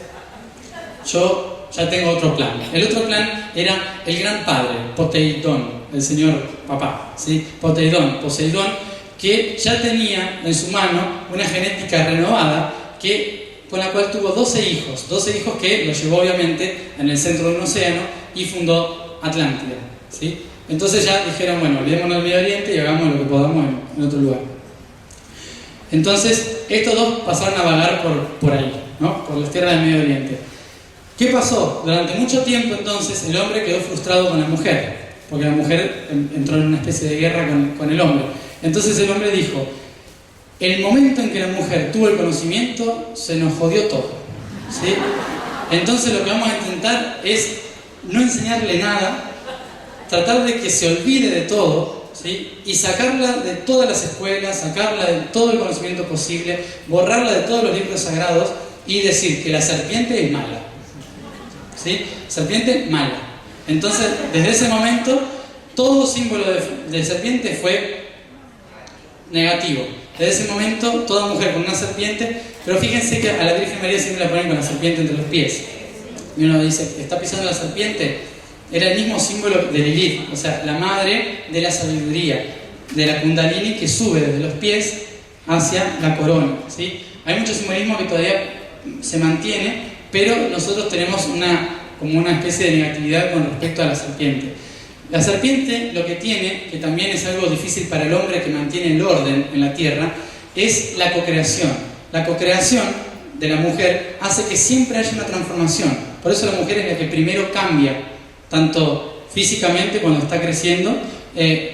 yo ya tengo otro plan. El otro plan era el gran padre, Poseidón, el señor papá, ¿sí? Poseidón, que ya tenía en su mano una genética renovada con la cual tuvo 12 hijos que los llevó obviamente en el centro de un océano y fundó Atlántida, ¿sí? Entonces ya dijeron, bueno, olvidémonos del Medio Oriente y hagamos lo que podamos en otro lugar. Entonces estos dos pasaron a vagar por ahí, ¿no? Por las tierras del Medio Oriente. ¿Qué pasó? Durante mucho tiempo entonces el hombre quedó frustrado con la mujer, porque la mujer entró en una especie de guerra con el hombre. Entonces el hombre dijo, el momento en que la mujer tuvo el conocimiento, se nos jodió todo, ¿sí? Entonces lo que vamos a intentar es no enseñarle nada, tratar de que se olvide de todo, ¿sí? Y sacarla de todas las escuelas, sacarla de todo el conocimiento posible, borrarla de todos los libros sagrados y decir que la serpiente es mala, ¿sí? Serpiente mala. Entonces, desde ese momento, todo símbolo de serpiente fue negativo. Desde ese momento, toda mujer con una serpiente, pero fíjense que a la Virgen María siempre la ponen con la serpiente entre los pies. Y uno dice, ¿está pisando la serpiente? Era el mismo símbolo de Lilith, o sea, la madre de la sabiduría, de la Kundalini que sube desde los pies hacia la corona, ¿sí? Hay mucho simbolismo que todavía se mantiene, pero nosotros tenemos como una especie de negatividad con respecto a la serpiente. La serpiente lo que tiene, que también es algo difícil para el hombre que mantiene el orden en la tierra, es la cocreación. La cocreación de la mujer hace que siempre haya una transformación. Por eso la mujer es la que primero cambia, tanto físicamente cuando está creciendo,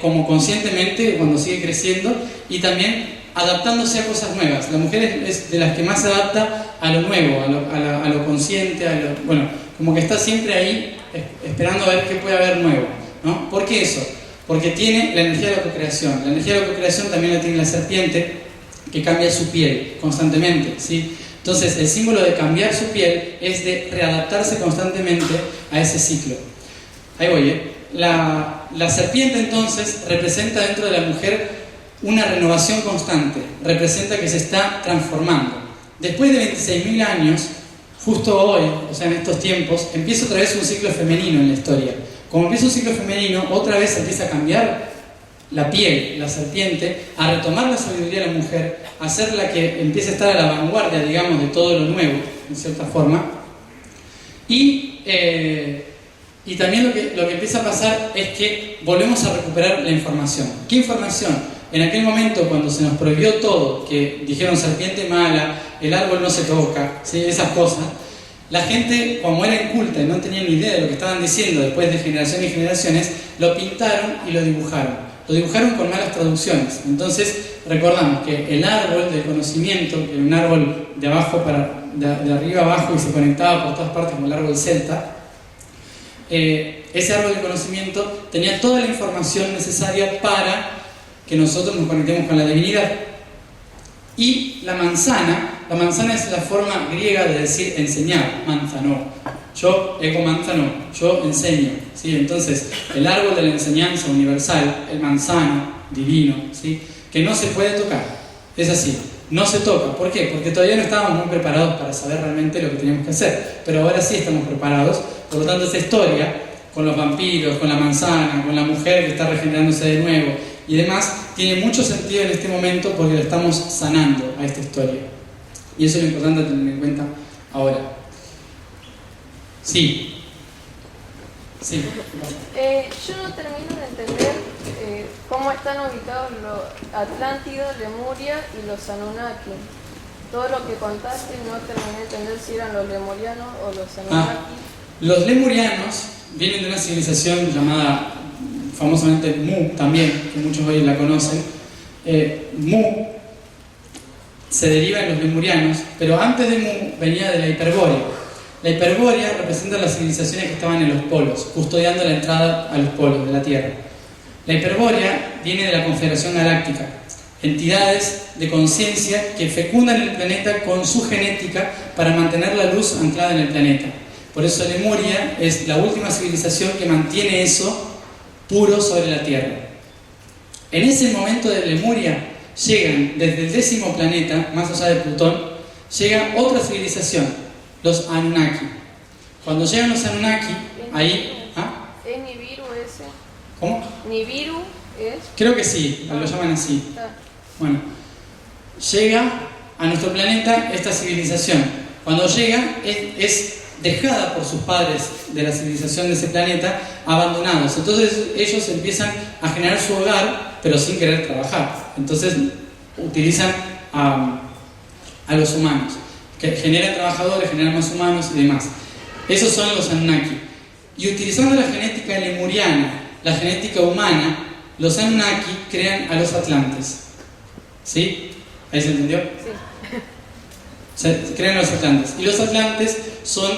como conscientemente cuando sigue creciendo, y también adaptándose a cosas nuevas. La mujer es de las que más se adapta a lo nuevo, a lo consciente, bueno, como que está siempre ahí esperando a ver qué puede haber nuevo, ¿no? ¿Por qué eso? Porque tiene la energía de la cocreación. La energía de la cocreación también la tiene la serpiente, que cambia su piel constantemente, ¿sí? Entonces, el símbolo de cambiar su piel es de readaptarse constantemente a ese ciclo. Ahí voy, ¿eh? La serpiente, entonces, representa dentro de la mujer una renovación constante, representa que se está transformando. Después de 26.000 años, justo hoy, o sea, en estos tiempos, empieza otra vez un ciclo femenino en la historia. Como empieza un ciclo femenino, otra vez empieza a cambiar la piel, la serpiente, a retomar la sabiduría de la mujer, a hacer la que empiece a estar a la vanguardia, digamos, de todo lo nuevo, en cierta forma. Y también lo que empieza a pasar es que volvemos a recuperar la información. ¿Qué información? En aquel momento, cuando se nos prohibió todo, que dijeron serpiente mala, el árbol no se toca, ¿sí? Esas cosas, la gente, como era inculta y no tenía ni idea de lo que estaban diciendo después de generaciones y generaciones, lo pintaron y lo dibujaron. Lo dibujaron con malas traducciones. Entonces, recordamos que el árbol del conocimiento, que era un árbol de arriba abajo y se conectaba por todas partes como el árbol celta, ese árbol del conocimiento tenía toda la información necesaria para que nosotros nos conectemos con la divinidad. Y la manzana es la forma griega de decir enseñar, manzano. Yo, ego manzano, yo enseño, ¿sí? Entonces, el árbol de la enseñanza universal, el manzano divino, ¿sí? Que no se puede tocar, es así, no se toca. ¿Por qué? Porque todavía no estábamos muy preparados para saber realmente lo que teníamos que hacer, pero ahora sí estamos preparados. Por lo tanto, esta historia, con los vampiros, con la manzana, con la mujer que está regenerándose de nuevo y demás, tiene mucho sentido en este momento porque lo estamos sanando a esta historia. Y eso es lo importante tener en cuenta ahora. Sí. Sí. Yo no termino de entender cómo están ubicados los Atlántidos, Lemuria y los Anunnaki. Todo lo que contaste no terminé de entender si eran los lemurianos o los Anunnaki. Los lemurianos vienen de una civilización llamada famosamente Mu también, que muchos hoy la conocen. Mu se deriva en los lemurianos, pero antes de Mu venía de la Hiperbórea. La Hiperbórea representa las civilizaciones que estaban en los polos, custodiando la entrada a los polos de la Tierra. La Hiperbórea viene de la Confederación Galáctica, entidades de conciencia que fecundan el planeta con su genética para mantener la luz anclada en el planeta. Por eso Lemuria es la última civilización que mantiene eso puro sobre la Tierra. En ese momento de Lemuria llegan desde el 10º planeta, más allá de Plutón, llega otra civilización, los Anunnaki. Cuando llegan los Anunnaki, ahí... ¿ah? ¿Es Nibiru ese? ¿Cómo? ¿Nibiru es? Creo que sí, lo llaman así. Bueno, llega a nuestro planeta esta civilización. Cuando llega es dejada por sus padres de la civilización de ese planeta, abandonados. Entonces ellos empiezan a generar su hogar, pero sin querer trabajar. Entonces utilizan a los humanos, que generan trabajadores, generan más humanos y demás. Esos son los Anunnaki. Y utilizando la genética lemuriana, la genética humana, los Anunnaki crean a los Atlantes. ¿Sí? ¿Ahí se entendió? Sí. Se crean los Atlantes. Y los Atlantes son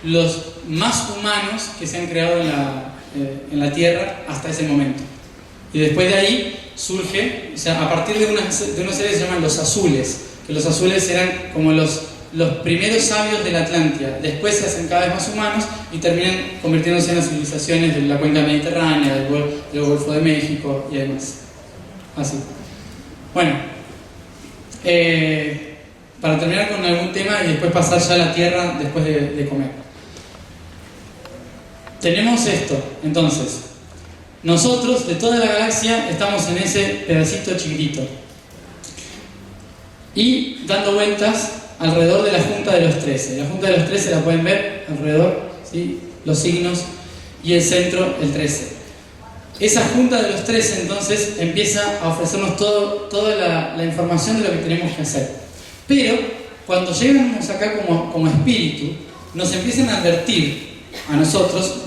los más humanos que se han creado en la Tierra hasta ese momento. Y después de ahí surge, o sea, a partir de unos seres que se llaman los azules, que los azules eran como los primeros sabios de la Atlántida. Después se hacen cada vez más humanos y terminan convirtiéndose en las civilizaciones de la cuenca mediterránea, del Golfo de México y demás. Así. Bueno, para terminar con algún tema y después pasar ya a la Tierra después de comer. Tenemos esto, entonces. Nosotros, de toda la galaxia, estamos en ese pedacito chiquitito. Y dando vueltas alrededor de la Junta de los 13. La Junta de los 13 la pueden ver alrededor, ¿sí? Los signos y el centro, el 13. Esa Junta de los 13 entonces empieza a ofrecernos toda la información de lo que tenemos que hacer. Pero cuando llegamos acá como espíritu, nos empiezan a advertir a nosotros,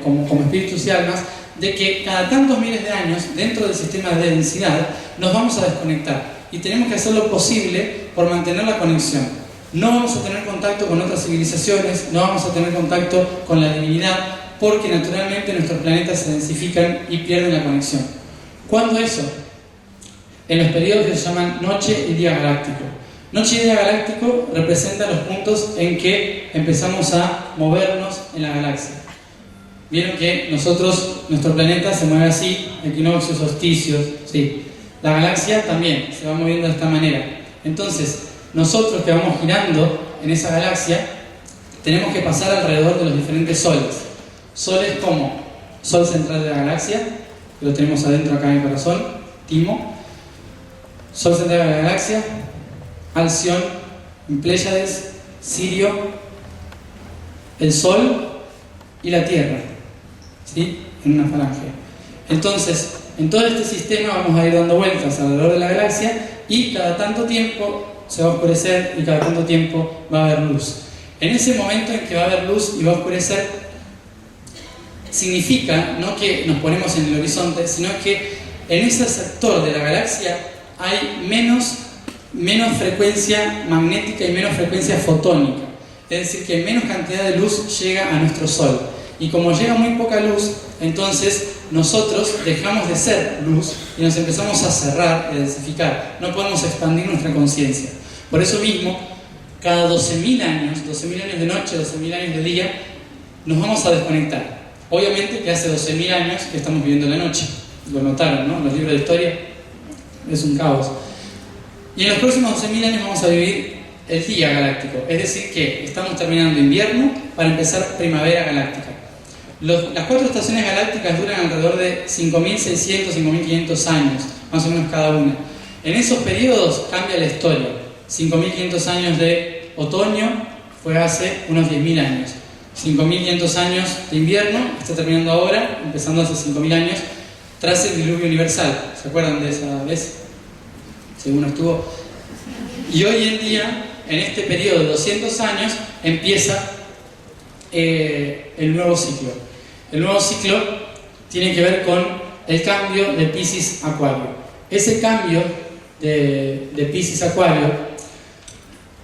como espíritus y almas, de que cada tantos miles de años, dentro del sistema de densidad, nos vamos a desconectar. Y tenemos que hacer lo posible por mantener la conexión. No vamos a tener contacto con otras civilizaciones, no vamos a tener contacto con la divinidad, porque naturalmente nuestros planetas se densifican y pierden la conexión. ¿Cuándo eso? En los periodos que se llaman noche y día galáctico. Noche y día galáctico representan los puntos en que empezamos a movernos en la galaxia. Vieron que nuestro planeta se mueve así, equinoccios, solsticios, sí. La galaxia también se va moviendo de esta manera. Entonces, nosotros que vamos girando en esa galaxia, tenemos que pasar alrededor de los diferentes soles. Soles como Sol central de la galaxia, que lo tenemos adentro acá en el corazón, Timo. Sol central de la galaxia, Alción, Pléyades, Sirio, el Sol y la Tierra, ¿sí? En una falange. Entonces, en todo este sistema vamos a ir dando vueltas alrededor de la galaxia y cada tanto tiempo se va a oscurecer y cada tanto tiempo va a haber luz. En ese momento en que va a haber luz y va a oscurecer, significa no que nos ponemos en el horizonte, sino que en ese sector de la galaxia hay menos frecuencia magnética y menos frecuencia fotónica. Es decir, que menos cantidad de luz llega a nuestro Sol. Y como llega muy poca luz, entonces nosotros dejamos de ser luz y nos empezamos a cerrar y a densificar. No podemos expandir nuestra conciencia. Por eso mismo, cada 12.000 años de noche, 12.000 años de día, nos vamos a desconectar. Obviamente que hace 12.000 años que estamos viviendo la noche. Lo notaron, ¿no? Los libros de historia es un caos. Y en los próximos 12.000 años vamos a vivir el día galáctico. Es decir, que estamos terminando invierno para empezar primavera galáctica. Las 4 estaciones galácticas duran alrededor de 5.600, 5.500 años, más o menos cada una. En esos periodos cambia la historia. 5.500 años de otoño fue hace unos 10.000 años. 5.500 años de invierno está terminando ahora, empezando hace 5.000 años, tras el diluvio universal. ¿Se acuerdan de esa vez? Según estuvo. Y hoy en día, en este periodo de 200 años, empieza el nuevo ciclo. El nuevo ciclo tiene que ver con el cambio de Piscis a Acuario. Ese cambio de Piscis a Acuario,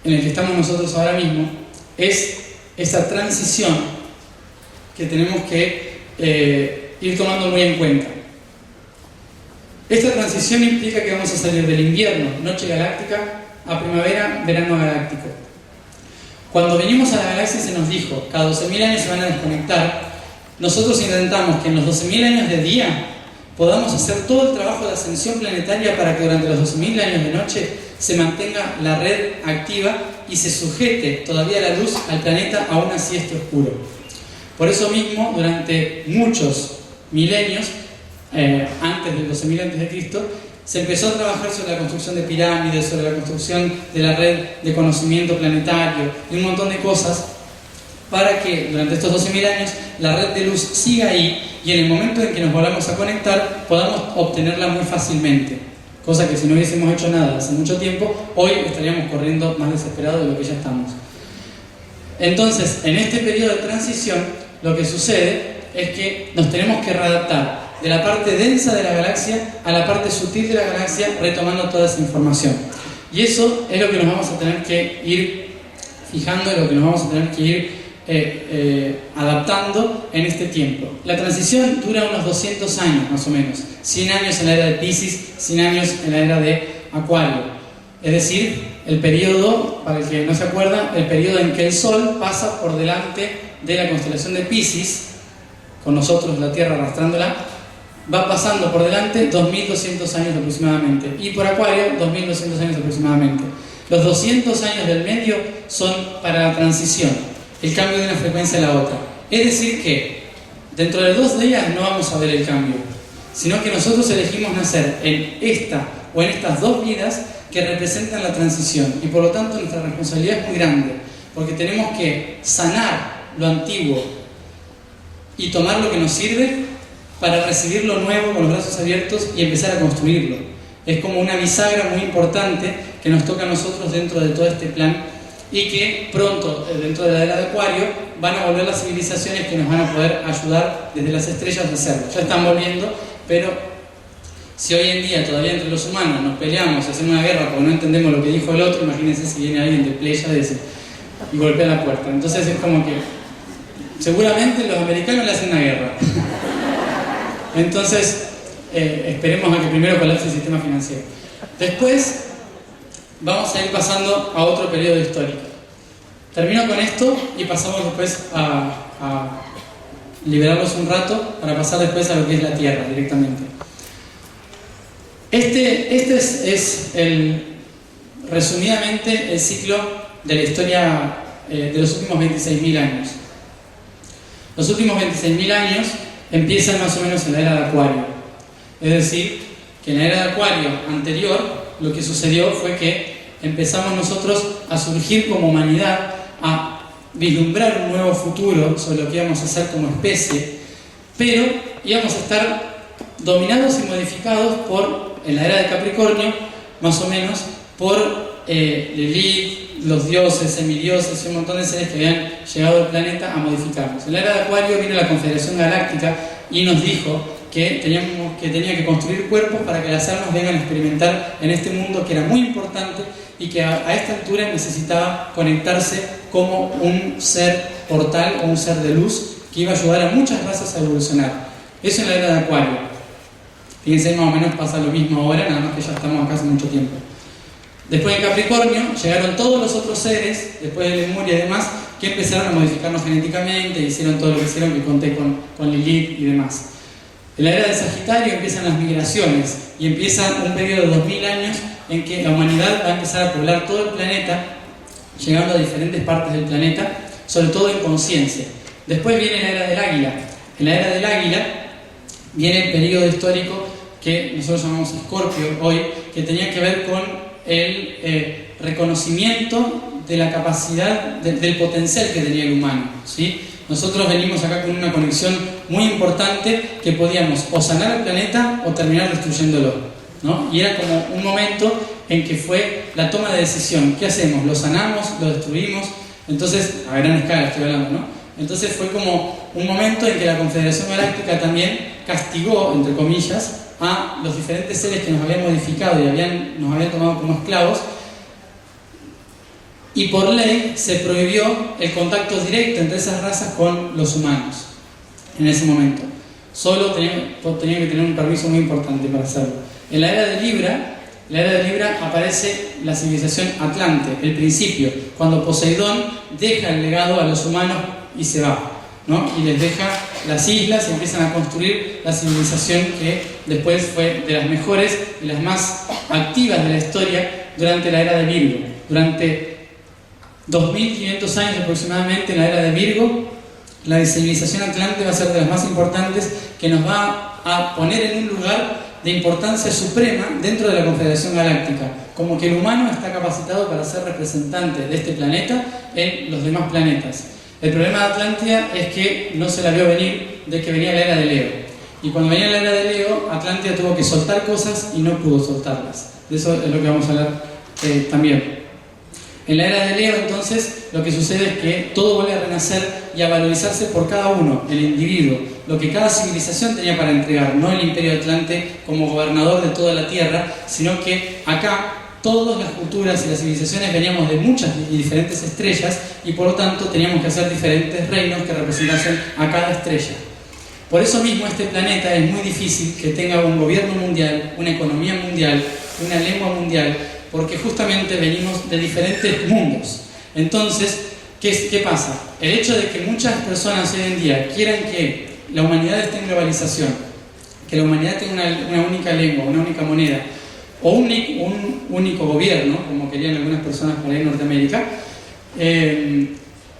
en el que estamos nosotros ahora mismo, es esa transición que tenemos que ir tomando muy en cuenta. Esta transición implica que vamos a salir del invierno, noche galáctica, a primavera, verano galáctico. Cuando venimos a la galaxia se nos dijo, cada 12.000 años se van a desconectar. Nosotros intentamos que en los 12.000 años de día podamos hacer todo el trabajo de ascensión planetaria para que durante los 12.000 años de noche se mantenga la red activa y se sujete todavía la luz al planeta aún así esté oscuro. Por eso mismo, durante muchos milenios, antes del 12.000 a.C., se empezó a trabajar sobre la construcción de pirámides, sobre la construcción de la red de conocimiento planetario y un montón de cosas para que durante estos 12.000 años la red de luz siga ahí y en el momento en que nos volvamos a conectar podamos obtenerla muy fácilmente. Cosa que si no hubiésemos hecho nada hace mucho tiempo, hoy estaríamos corriendo más desesperados de lo que ya estamos. Entonces, en este periodo de transición, lo que sucede es que nos tenemos que readaptar de la parte densa de la galaxia a la parte sutil de la galaxia, retomando toda esa información. Y eso es lo que nos vamos a tener que ir fijando, lo que nos vamos a tener que ir adaptando en este tiempo. La transición dura unos 200 años más o menos, 100 años en la era de Piscis, 100 años en la era de Acuario. Es decir, el periodo, para el que no se acuerda, el periodo en que el Sol pasa por delante de la constelación de Piscis, con nosotros la Tierra arrastrándola, va pasando por delante 2200 años aproximadamente, y por Acuario 2200 años aproximadamente. Los 200 años del medio son para la transición, el cambio de una frecuencia a la otra. Es decir que dentro de 2 días no vamos a ver el cambio, sino que nosotros elegimos nacer en esta o en estas 2 vidas que representan la transición, y por lo tanto nuestra responsabilidad es muy grande, porque tenemos que sanar lo antiguo y tomar lo que nos sirve para recibir lo nuevo con los brazos abiertos y empezar a construirlo. Es como una bisagra muy importante que nos toca a nosotros dentro de todo este plan, y que pronto, dentro de la era de Acuario, van a volver las civilizaciones que nos van a poder ayudar desde las estrellas a hacerlo. Ya están volviendo, pero si hoy en día todavía entre los humanos nos peleamos, hacemos una guerra porque no entendemos lo que dijo el otro, imagínense si viene alguien de Pléyades y golpea la puerta. Entonces es como que seguramente los americanos le hacen una guerra. Entonces esperemos a que primero colapse el sistema financiero. Después vamos a ir pasando a otro periodo histórico. Termino con esto y pasamos después a liberarlos un rato para pasar después a lo que es la Tierra directamente. Este es resumidamente el ciclo de la historia de los últimos 26.000 años. Los últimos 26.000 años empiezan más o menos en la era de Acuario. Es decir, que en la era de Acuario anterior lo que sucedió fue que empezamos nosotros a surgir como humanidad, a vislumbrar un nuevo futuro sobre lo que íbamos a hacer como especie, pero íbamos a estar dominados y modificados en la era de Capricornio, más o menos, por Lilith, los dioses, semidioses y un montón de seres que habían llegado al planeta a modificarnos. En la era de Acuario vino la Confederación Galáctica y nos dijo que tenía que construir cuerpos para que las almas vengan a experimentar en este mundo que era muy importante, y que a esta altura necesitaba conectarse como un ser portal o un ser de luz que iba a ayudar a muchas razas a evolucionar. Eso en la era de Acuario. Fíjense, más o menos pasa lo mismo ahora, nada más que ya estamos acá hace mucho tiempo. Después de Capricornio llegaron todos los otros seres, después de Lemuria y demás, que empezaron a modificarnos genéticamente, hicieron todo lo que hicieron, que conté con Lilith y demás. En la era de Sagitario empiezan las migraciones y empieza un periodo de 2000 años en que la humanidad va a empezar a poblar todo el planeta, llegando a diferentes partes del planeta, sobre todo en conciencia. Después viene la era del Águila. En la era del Águila viene el periodo histórico que nosotros llamamos Escorpio hoy, que tenía que ver con el reconocimiento de la capacidad, del potencial que tenía el humano, ¿sí? Nosotros venimos acá con una conexión muy importante que podíamos o sanar el planeta o terminar destruyéndolo, ¿no? Y era como un momento en que fue la toma de decisión. ¿Qué hacemos? ¿Lo sanamos? ¿Lo destruimos? Entonces, a gran escala estoy hablando, ¿no? Entonces fue como un momento en que la Confederación Galáctica también castigó, entre comillas, a los diferentes seres que nos habían modificado y nos habían tomado como esclavos, y por ley se prohibió el contacto directo entre esas razas con los humanos en ese momento. Solo tenían que tener un permiso muy importante para hacerlo. En la era de Libra aparece la civilización Atlante, el principio, cuando Poseidón deja el legado a los humanos y se va, ¿no? Y les deja las islas y empiezan a construir la civilización que después fue de las mejores y las más activas de la historia durante la era de Virgo. Durante 2500 años aproximadamente en la era de Virgo, la civilización Atlante va a ser de las más importantes, que nos va a poner en un lugar de importancia suprema dentro de la Confederación Galáctica, como que el humano está capacitado para ser representante de este planeta en los demás planetas. El problema de Atlántida es que no se la vio venir, de que venía la era de Leo, y cuando venía la era de Leo, Atlántida tuvo que soltar cosas y no pudo soltarlas. De eso es lo que vamos a hablar también. En la era de Leo, entonces, lo que sucede es que todo vuelve a renacer y a valorizarse por cada uno, el individuo, lo que cada civilización tenía para entregar, no el Imperio Atlante como gobernador de toda la Tierra, sino que acá todas las culturas y las civilizaciones veníamos de muchas y diferentes estrellas y por lo tanto teníamos que hacer diferentes reinos que representasen a cada estrella. Por eso mismo este planeta es muy difícil que tenga un gobierno mundial, una economía mundial, una lengua mundial, porque justamente venimos de diferentes mundos. Entonces, ¿qué pasa? El hecho de que muchas personas hoy en día quieran que la humanidad esté en globalización, que la humanidad tenga una única lengua, una única moneda, o un único gobierno, como querían algunas personas por ahí en Norteamérica,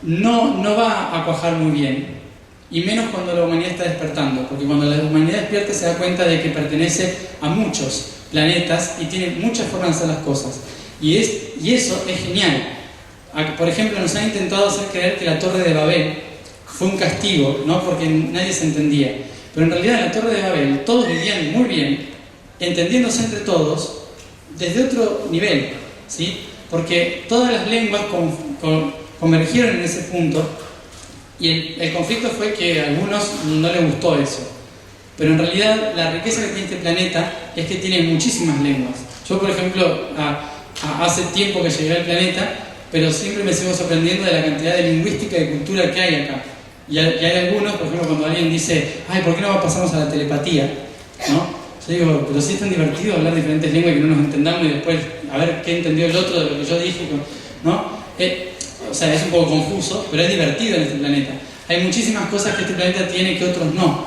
no va a cuajar muy bien. Y menos cuando la humanidad está despertando, porque cuando la humanidad despierta se da cuenta de que pertenece a muchos planetas y tiene muchas formas de hacer las cosas. Y eso es genial. Por ejemplo, nos han intentado hacer creer que la Torre de Babel fue un castigo, ¿no? Porque nadie se entendía. Pero en realidad en la Torre de Babel todos vivían muy bien, entendiéndose entre todos desde otro nivel, ¿sí? Porque todas las lenguas convergieron en ese punto. Y el conflicto fue que a algunos no les gustó eso. Pero en realidad la riqueza que tiene este planeta es que tiene muchísimas lenguas. Yo, por ejemplo, hace tiempo que llegué al planeta, pero siempre me sigo sorprendiendo de la cantidad de lingüística y de cultura que hay acá. Y hay algunos, por ejemplo, cuando alguien dice, ay, ¿por qué no pasamos a la telepatía? ¿No? Yo digo, pero sí es tan divertido hablar diferentes lenguas y que no nos entendamos y después a ver qué entendió el otro de lo que yo dije, ¿no? O sea, es un poco confuso, pero es divertido en este planeta. Hay muchísimas cosas que este planeta tiene que otros no,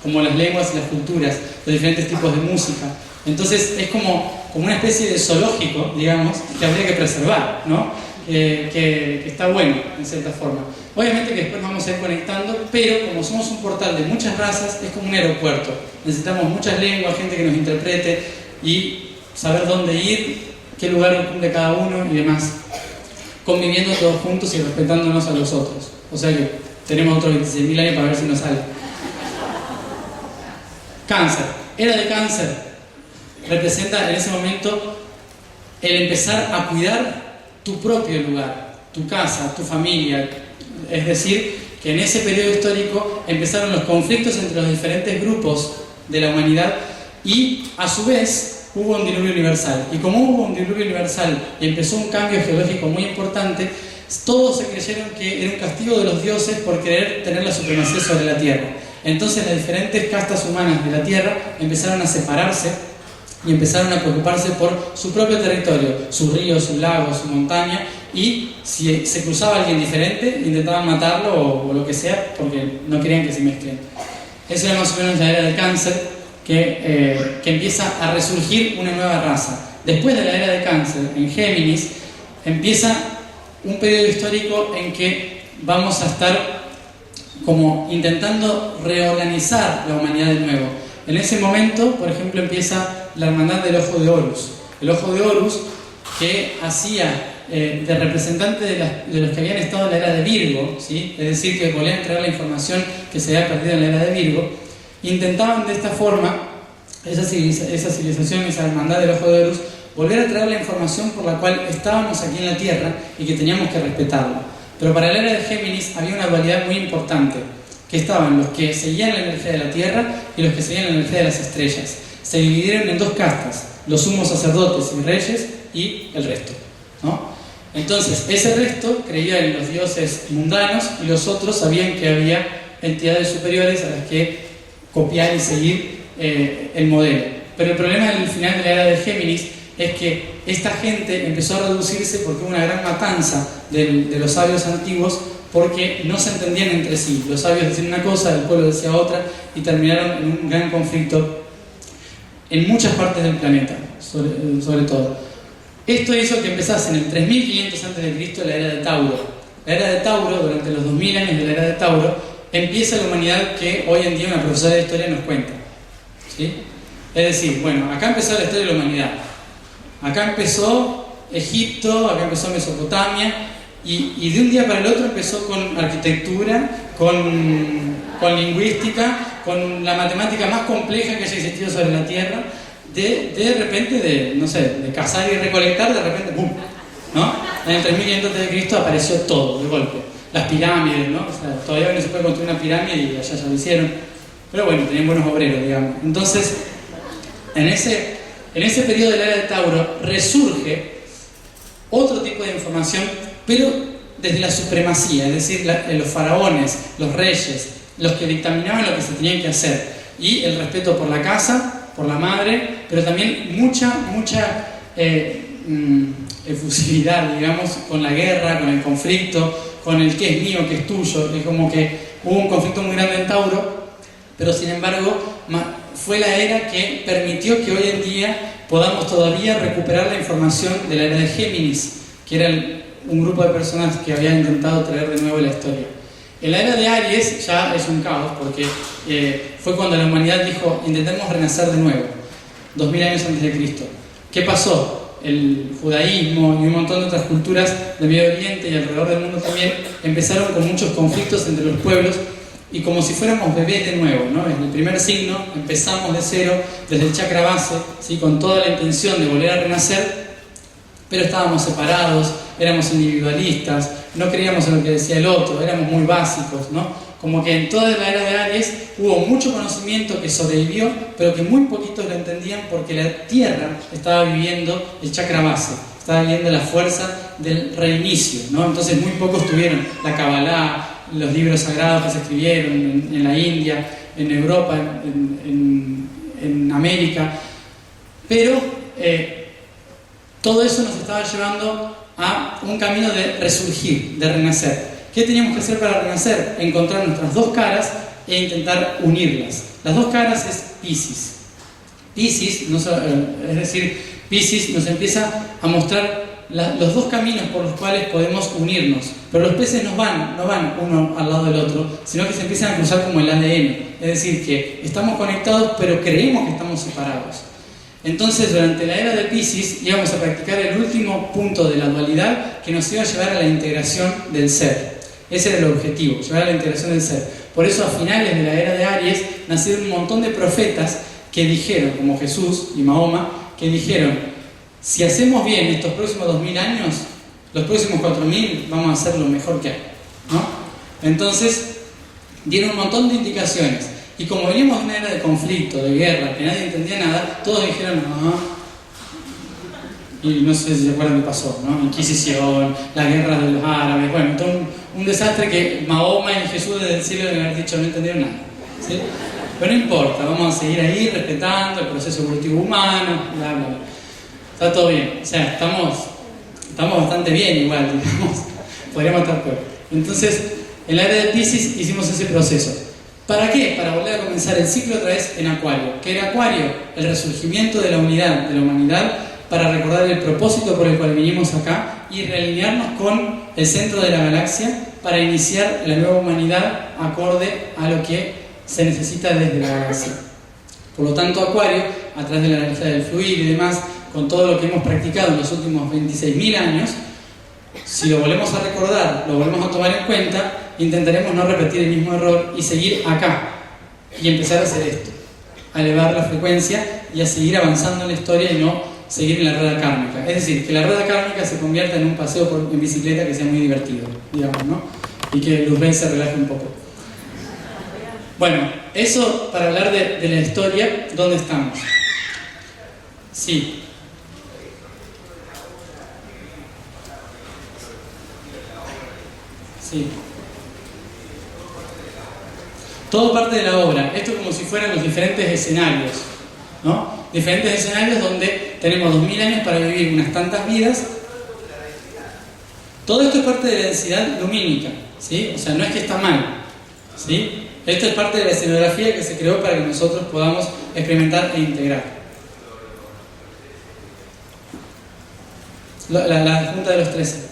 como las lenguas y las culturas, los diferentes tipos de música. Entonces es como una especie de zoológico, digamos, que habría que preservar, ¿no? Que está bueno, en cierta forma. Obviamente que después nos vamos a ir conectando, pero como somos un portal de muchas razas, es como un aeropuerto. Necesitamos muchas lenguas, gente que nos interprete y saber dónde ir, qué lugar cumple cada uno y demás. Conviviendo todos juntos y respetándonos a los otros. O sea que tenemos otros 26.000 años para ver si nos sale. Cáncer. Era de Cáncer. Representa en ese momento el empezar a cuidar tu propio lugar, tu casa, tu familia. Es decir, que en ese periodo histórico empezaron los conflictos entre los diferentes grupos de la humanidad y a su vez hubo un diluvio universal. Y como hubo un diluvio universal y empezó un cambio geológico muy importante, todos se creyeron que era un castigo de los dioses por querer tener la supremacía sobre la tierra. Entonces las diferentes castas humanas de la tierra empezaron a separarse y empezaron a preocuparse por su propio territorio, sus ríos, sus lagos, su montaña, y si se cruzaba alguien diferente, intentaban matarlo o lo que sea, porque no querían que se mezclen. Eso era más o menos la era del Cáncer, que empieza a resurgir una nueva raza. Después de la era de Cáncer, en Géminis, empieza un periodo histórico en que vamos a estar como intentando reorganizar la humanidad de nuevo. En ese momento, por ejemplo, empieza la hermandad del Ojo de Horus. El Ojo de Horus, que hacía de representante de los que habían estado en la era de Virgo, ¿sí? Es decir, que volvían a traer la información que se había perdido en la era de Virgo, intentaban de esta forma, esa civilización, esa hermandad del Ojo de Horus, volver a traer la información por la cual estábamos aquí en la Tierra y que teníamos que respetarla. Pero para la era de Géminis había una dualidad muy importante, que estaban los que seguían la energía de la Tierra y los que seguían la energía de las estrellas. Se dividieron en dos castas, los sumos sacerdotes y reyes y el resto, ¿no? Entonces, ese resto creía en los dioses mundanos y los otros sabían que había entidades superiores a las que copiar y seguir el modelo. Pero el problema del final de la era de Géminis es que esta gente empezó a reducirse porque hubo una gran matanza de los sabios antiguos porque no se entendían entre sí. Los sabios decían una cosa, el pueblo decía otra y terminaron en un gran conflicto en muchas partes del planeta, sobre todo. Esto hizo que empezase en el 3500 a.C. la era de Tauro. La era de Tauro, durante los 2000 años de la era de Tauro, empieza la humanidad que hoy en día una profesora de historia nos cuenta, ¿sí? Es decir, bueno, acá empezó la historia de la humanidad. Acá empezó Egipto, acá empezó Mesopotamia, y de un día para el otro empezó con arquitectura, con lingüística, con la matemática más compleja que haya existido sobre la Tierra. De repente, de cazar y recolectar, de repente, ¡pum!, ¿no? En el 3500 a.C. apareció todo, de golpe. Las pirámides, ¿no? O sea, todavía no se puede construir una pirámide y allá ya lo hicieron. Pero bueno, tenían buenos obreros, digamos. Entonces, en ese en ese periodo de la era de Tauro resurge otro tipo de información, pero desde la supremacía, es decir, los faraones, los reyes, los que dictaminaban lo que se tenía que hacer, y el respeto por la casa, por la madre, pero también mucha efusividad, digamos, con la guerra, con el conflicto, con el que es mío, que es tuyo. Es como que hubo un conflicto muy grande en Tauro, pero sin embargo fue la era que permitió que hoy en día podamos todavía recuperar la información de la era de Géminis, que era un grupo de personas que había intentado traer de nuevo la historia. En la era de Aries ya es un caos, porque fue cuando la humanidad dijo, intentemos renacer de nuevo, 2000 años antes de Cristo. ¿Qué pasó? El judaísmo y un montón de otras culturas del Medio Oriente y alrededor del mundo también empezaron con muchos conflictos entre los pueblos, y como si fuéramos bebés de nuevo, ¿no? En el primer signo empezamos de cero, desde el chakra base, ¿sí? Con toda la intención de volver a renacer, pero estábamos separados, éramos individualistas, no creíamos en lo que decía el otro, éramos muy básicos, ¿no? Como que en toda la era de Aries hubo mucho conocimiento que sobrevivió, pero que muy poquitos lo entendían, porque la Tierra estaba viviendo el chakra base, estaba viviendo la fuerza del reinicio, ¿no? Entonces muy pocos tuvieron la Kabbalah, los libros sagrados que se escribieron en la India, en Europa, en América, pero todo eso nos estaba llevando a un camino de resurgir, de renacer. ¿Qué teníamos que hacer para renacer? Encontrar nuestras dos caras e intentar unirlas. Las dos caras es Piscis. Piscis, es decir, Piscis nos empieza a mostrar los dos caminos por los cuales podemos unirnos. Pero los peces no van uno al lado del otro, sino que se empiezan a cruzar como el ADN. Es decir, que estamos conectados, pero creemos que estamos separados. Entonces, durante la era de Piscis íbamos a practicar el último punto de la dualidad, que nos iba a llevar a la integración del ser. Ese era el objetivo, llevar a la integración del ser. Por eso, a finales de la era de Aries, nacieron un montón de profetas que dijeron, como Jesús y Mahoma, que dijeron, si hacemos bien estos próximos 2000 años, los próximos 4000 vamos a hacer lo mejor que hay, ¿no? Entonces, dieron un montón de indicaciones. Y como veníamos de una era de conflicto, de guerra, que nadie entendía nada, todos dijeron, no. Y no sé si se acuerdan qué pasó, ¿no? Inquisición, la guerra de los árabes, bueno, todo un desastre que Mahoma y Jesús desde el cielo deben haber dicho, no entendieron nada, ¿sí? Pero no importa, vamos a seguir ahí respetando el proceso evolutivo humano, bla, bla, bla. Está todo bien, o sea, estamos bastante bien igual, digamos, podríamos estar peor. Entonces, en la era de Piscis hicimos ese proceso. ¿Para qué? Para volver a comenzar el ciclo otra vez en Acuario. ¿Qué era Acuario? El resurgimiento de la unidad, de la humanidad, para recordar el propósito por el cual vinimos acá y realinearnos con el centro de la galaxia para iniciar la nueva humanidad acorde a lo que se necesita desde la galaxia. Por lo tanto, Acuario, a través de la energía del fluir y demás, con todo lo que hemos practicado en los últimos 26.000 años, si lo volvemos a recordar, lo volvemos a tomar en cuenta, intentaremos no repetir el mismo error y seguir acá y empezar a hacer esto, a elevar la frecuencia y a seguir avanzando en la historia y no seguir en la rueda kármica. Es decir, que la rueda kármica se convierta en un paseo en bicicleta que sea muy divertido, digamos, ¿no? Y que Luzbel se relaje un poco. Bueno, eso para hablar de la historia, ¿dónde estamos? Sí. Sí. Todo parte de la obra. Esto es como si fueran los diferentes escenarios, ¿no? Diferentes escenarios donde tenemos 2000 años para vivir unas tantas vidas. Todo esto es parte de la densidad lumínica, ¿sí? O sea, no es que está mal, ¿sí? Esto es parte de la escenografía que se creó para que nosotros podamos experimentar e integrar. La Junta de los 13.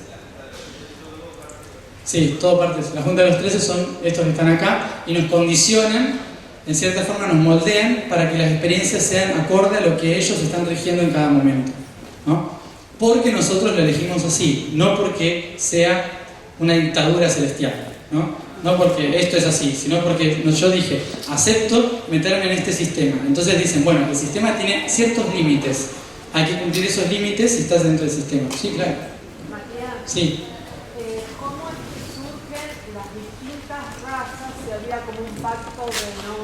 Sí, todo parte de eso. La Junta de los 13 son estos que están acá y nos condicionan, en cierta forma nos moldean para que las experiencias sean acorde a lo que ellos están rigiendo en cada momento, ¿no? Porque nosotros lo elegimos así, no porque sea una dictadura celestial, ¿no? No porque esto es así, sino porque yo dije, acepto meterme en este sistema. Entonces dicen, bueno, el sistema tiene ciertos límites, hay que cumplir esos límites si estás dentro del sistema. Sí, claro. María, Sí. ¿cómo es que surgen las distintas razas si había como un pacto de no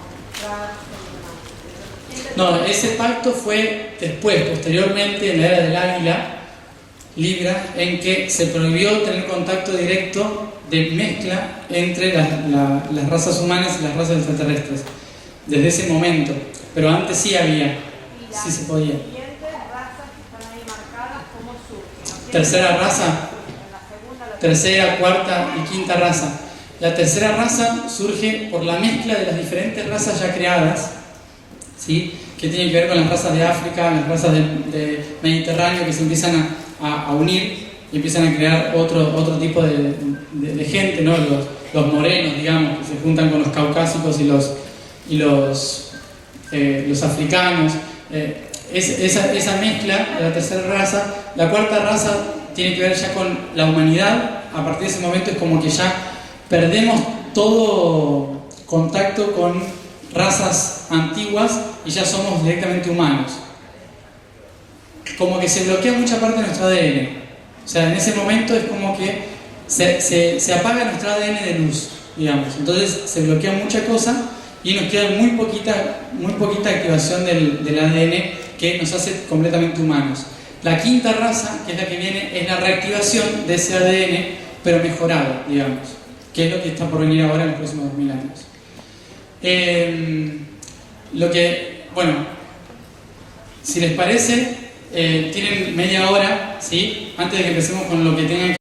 mostrarse y demás? No, ese pacto fue después, posteriormente, en la era del águila, Libra, en que se prohibió tener contacto directo de mezcla entre las razas humanas y las razas extraterrestres. Desde ese momento. Pero antes sí había, sí se podía. Las siguientes razas que están ahí marcadas, ¿cómo surgen? Tercera raza, En la segunda, la tercera, cuarta y quinta raza. La tercera raza surge por la mezcla de las diferentes razas ya creadas, ¿sí? Que tienen que ver con las razas de África, las razas de Mediterráneo, que se empiezan a unir y empiezan a crear otro tipo de gente, ¿no? Los morenos, digamos, que se juntan con los caucásicos y los africanos. Esa mezcla de la tercera raza. La cuarta raza tiene que ver ya con la humanidad. A partir de ese momento es como que ya perdemos todo contacto con razas antiguas y ya somos directamente humanos. Como que se bloquea mucha parte de nuestro ADN. O sea, en ese momento es como que se apaga nuestro ADN de luz, digamos. Entonces se bloquea mucha cosa y nos queda muy poquita activación del ADN que nos hace completamente humanos. La quinta raza, que es la que viene, es la reactivación de ese ADN, pero mejorado, digamos, que es lo que está por venir ahora en los próximos 2000 años. Bueno, si les parece, tienen media hora, ¿sí? Antes de que empecemos con lo que tengan que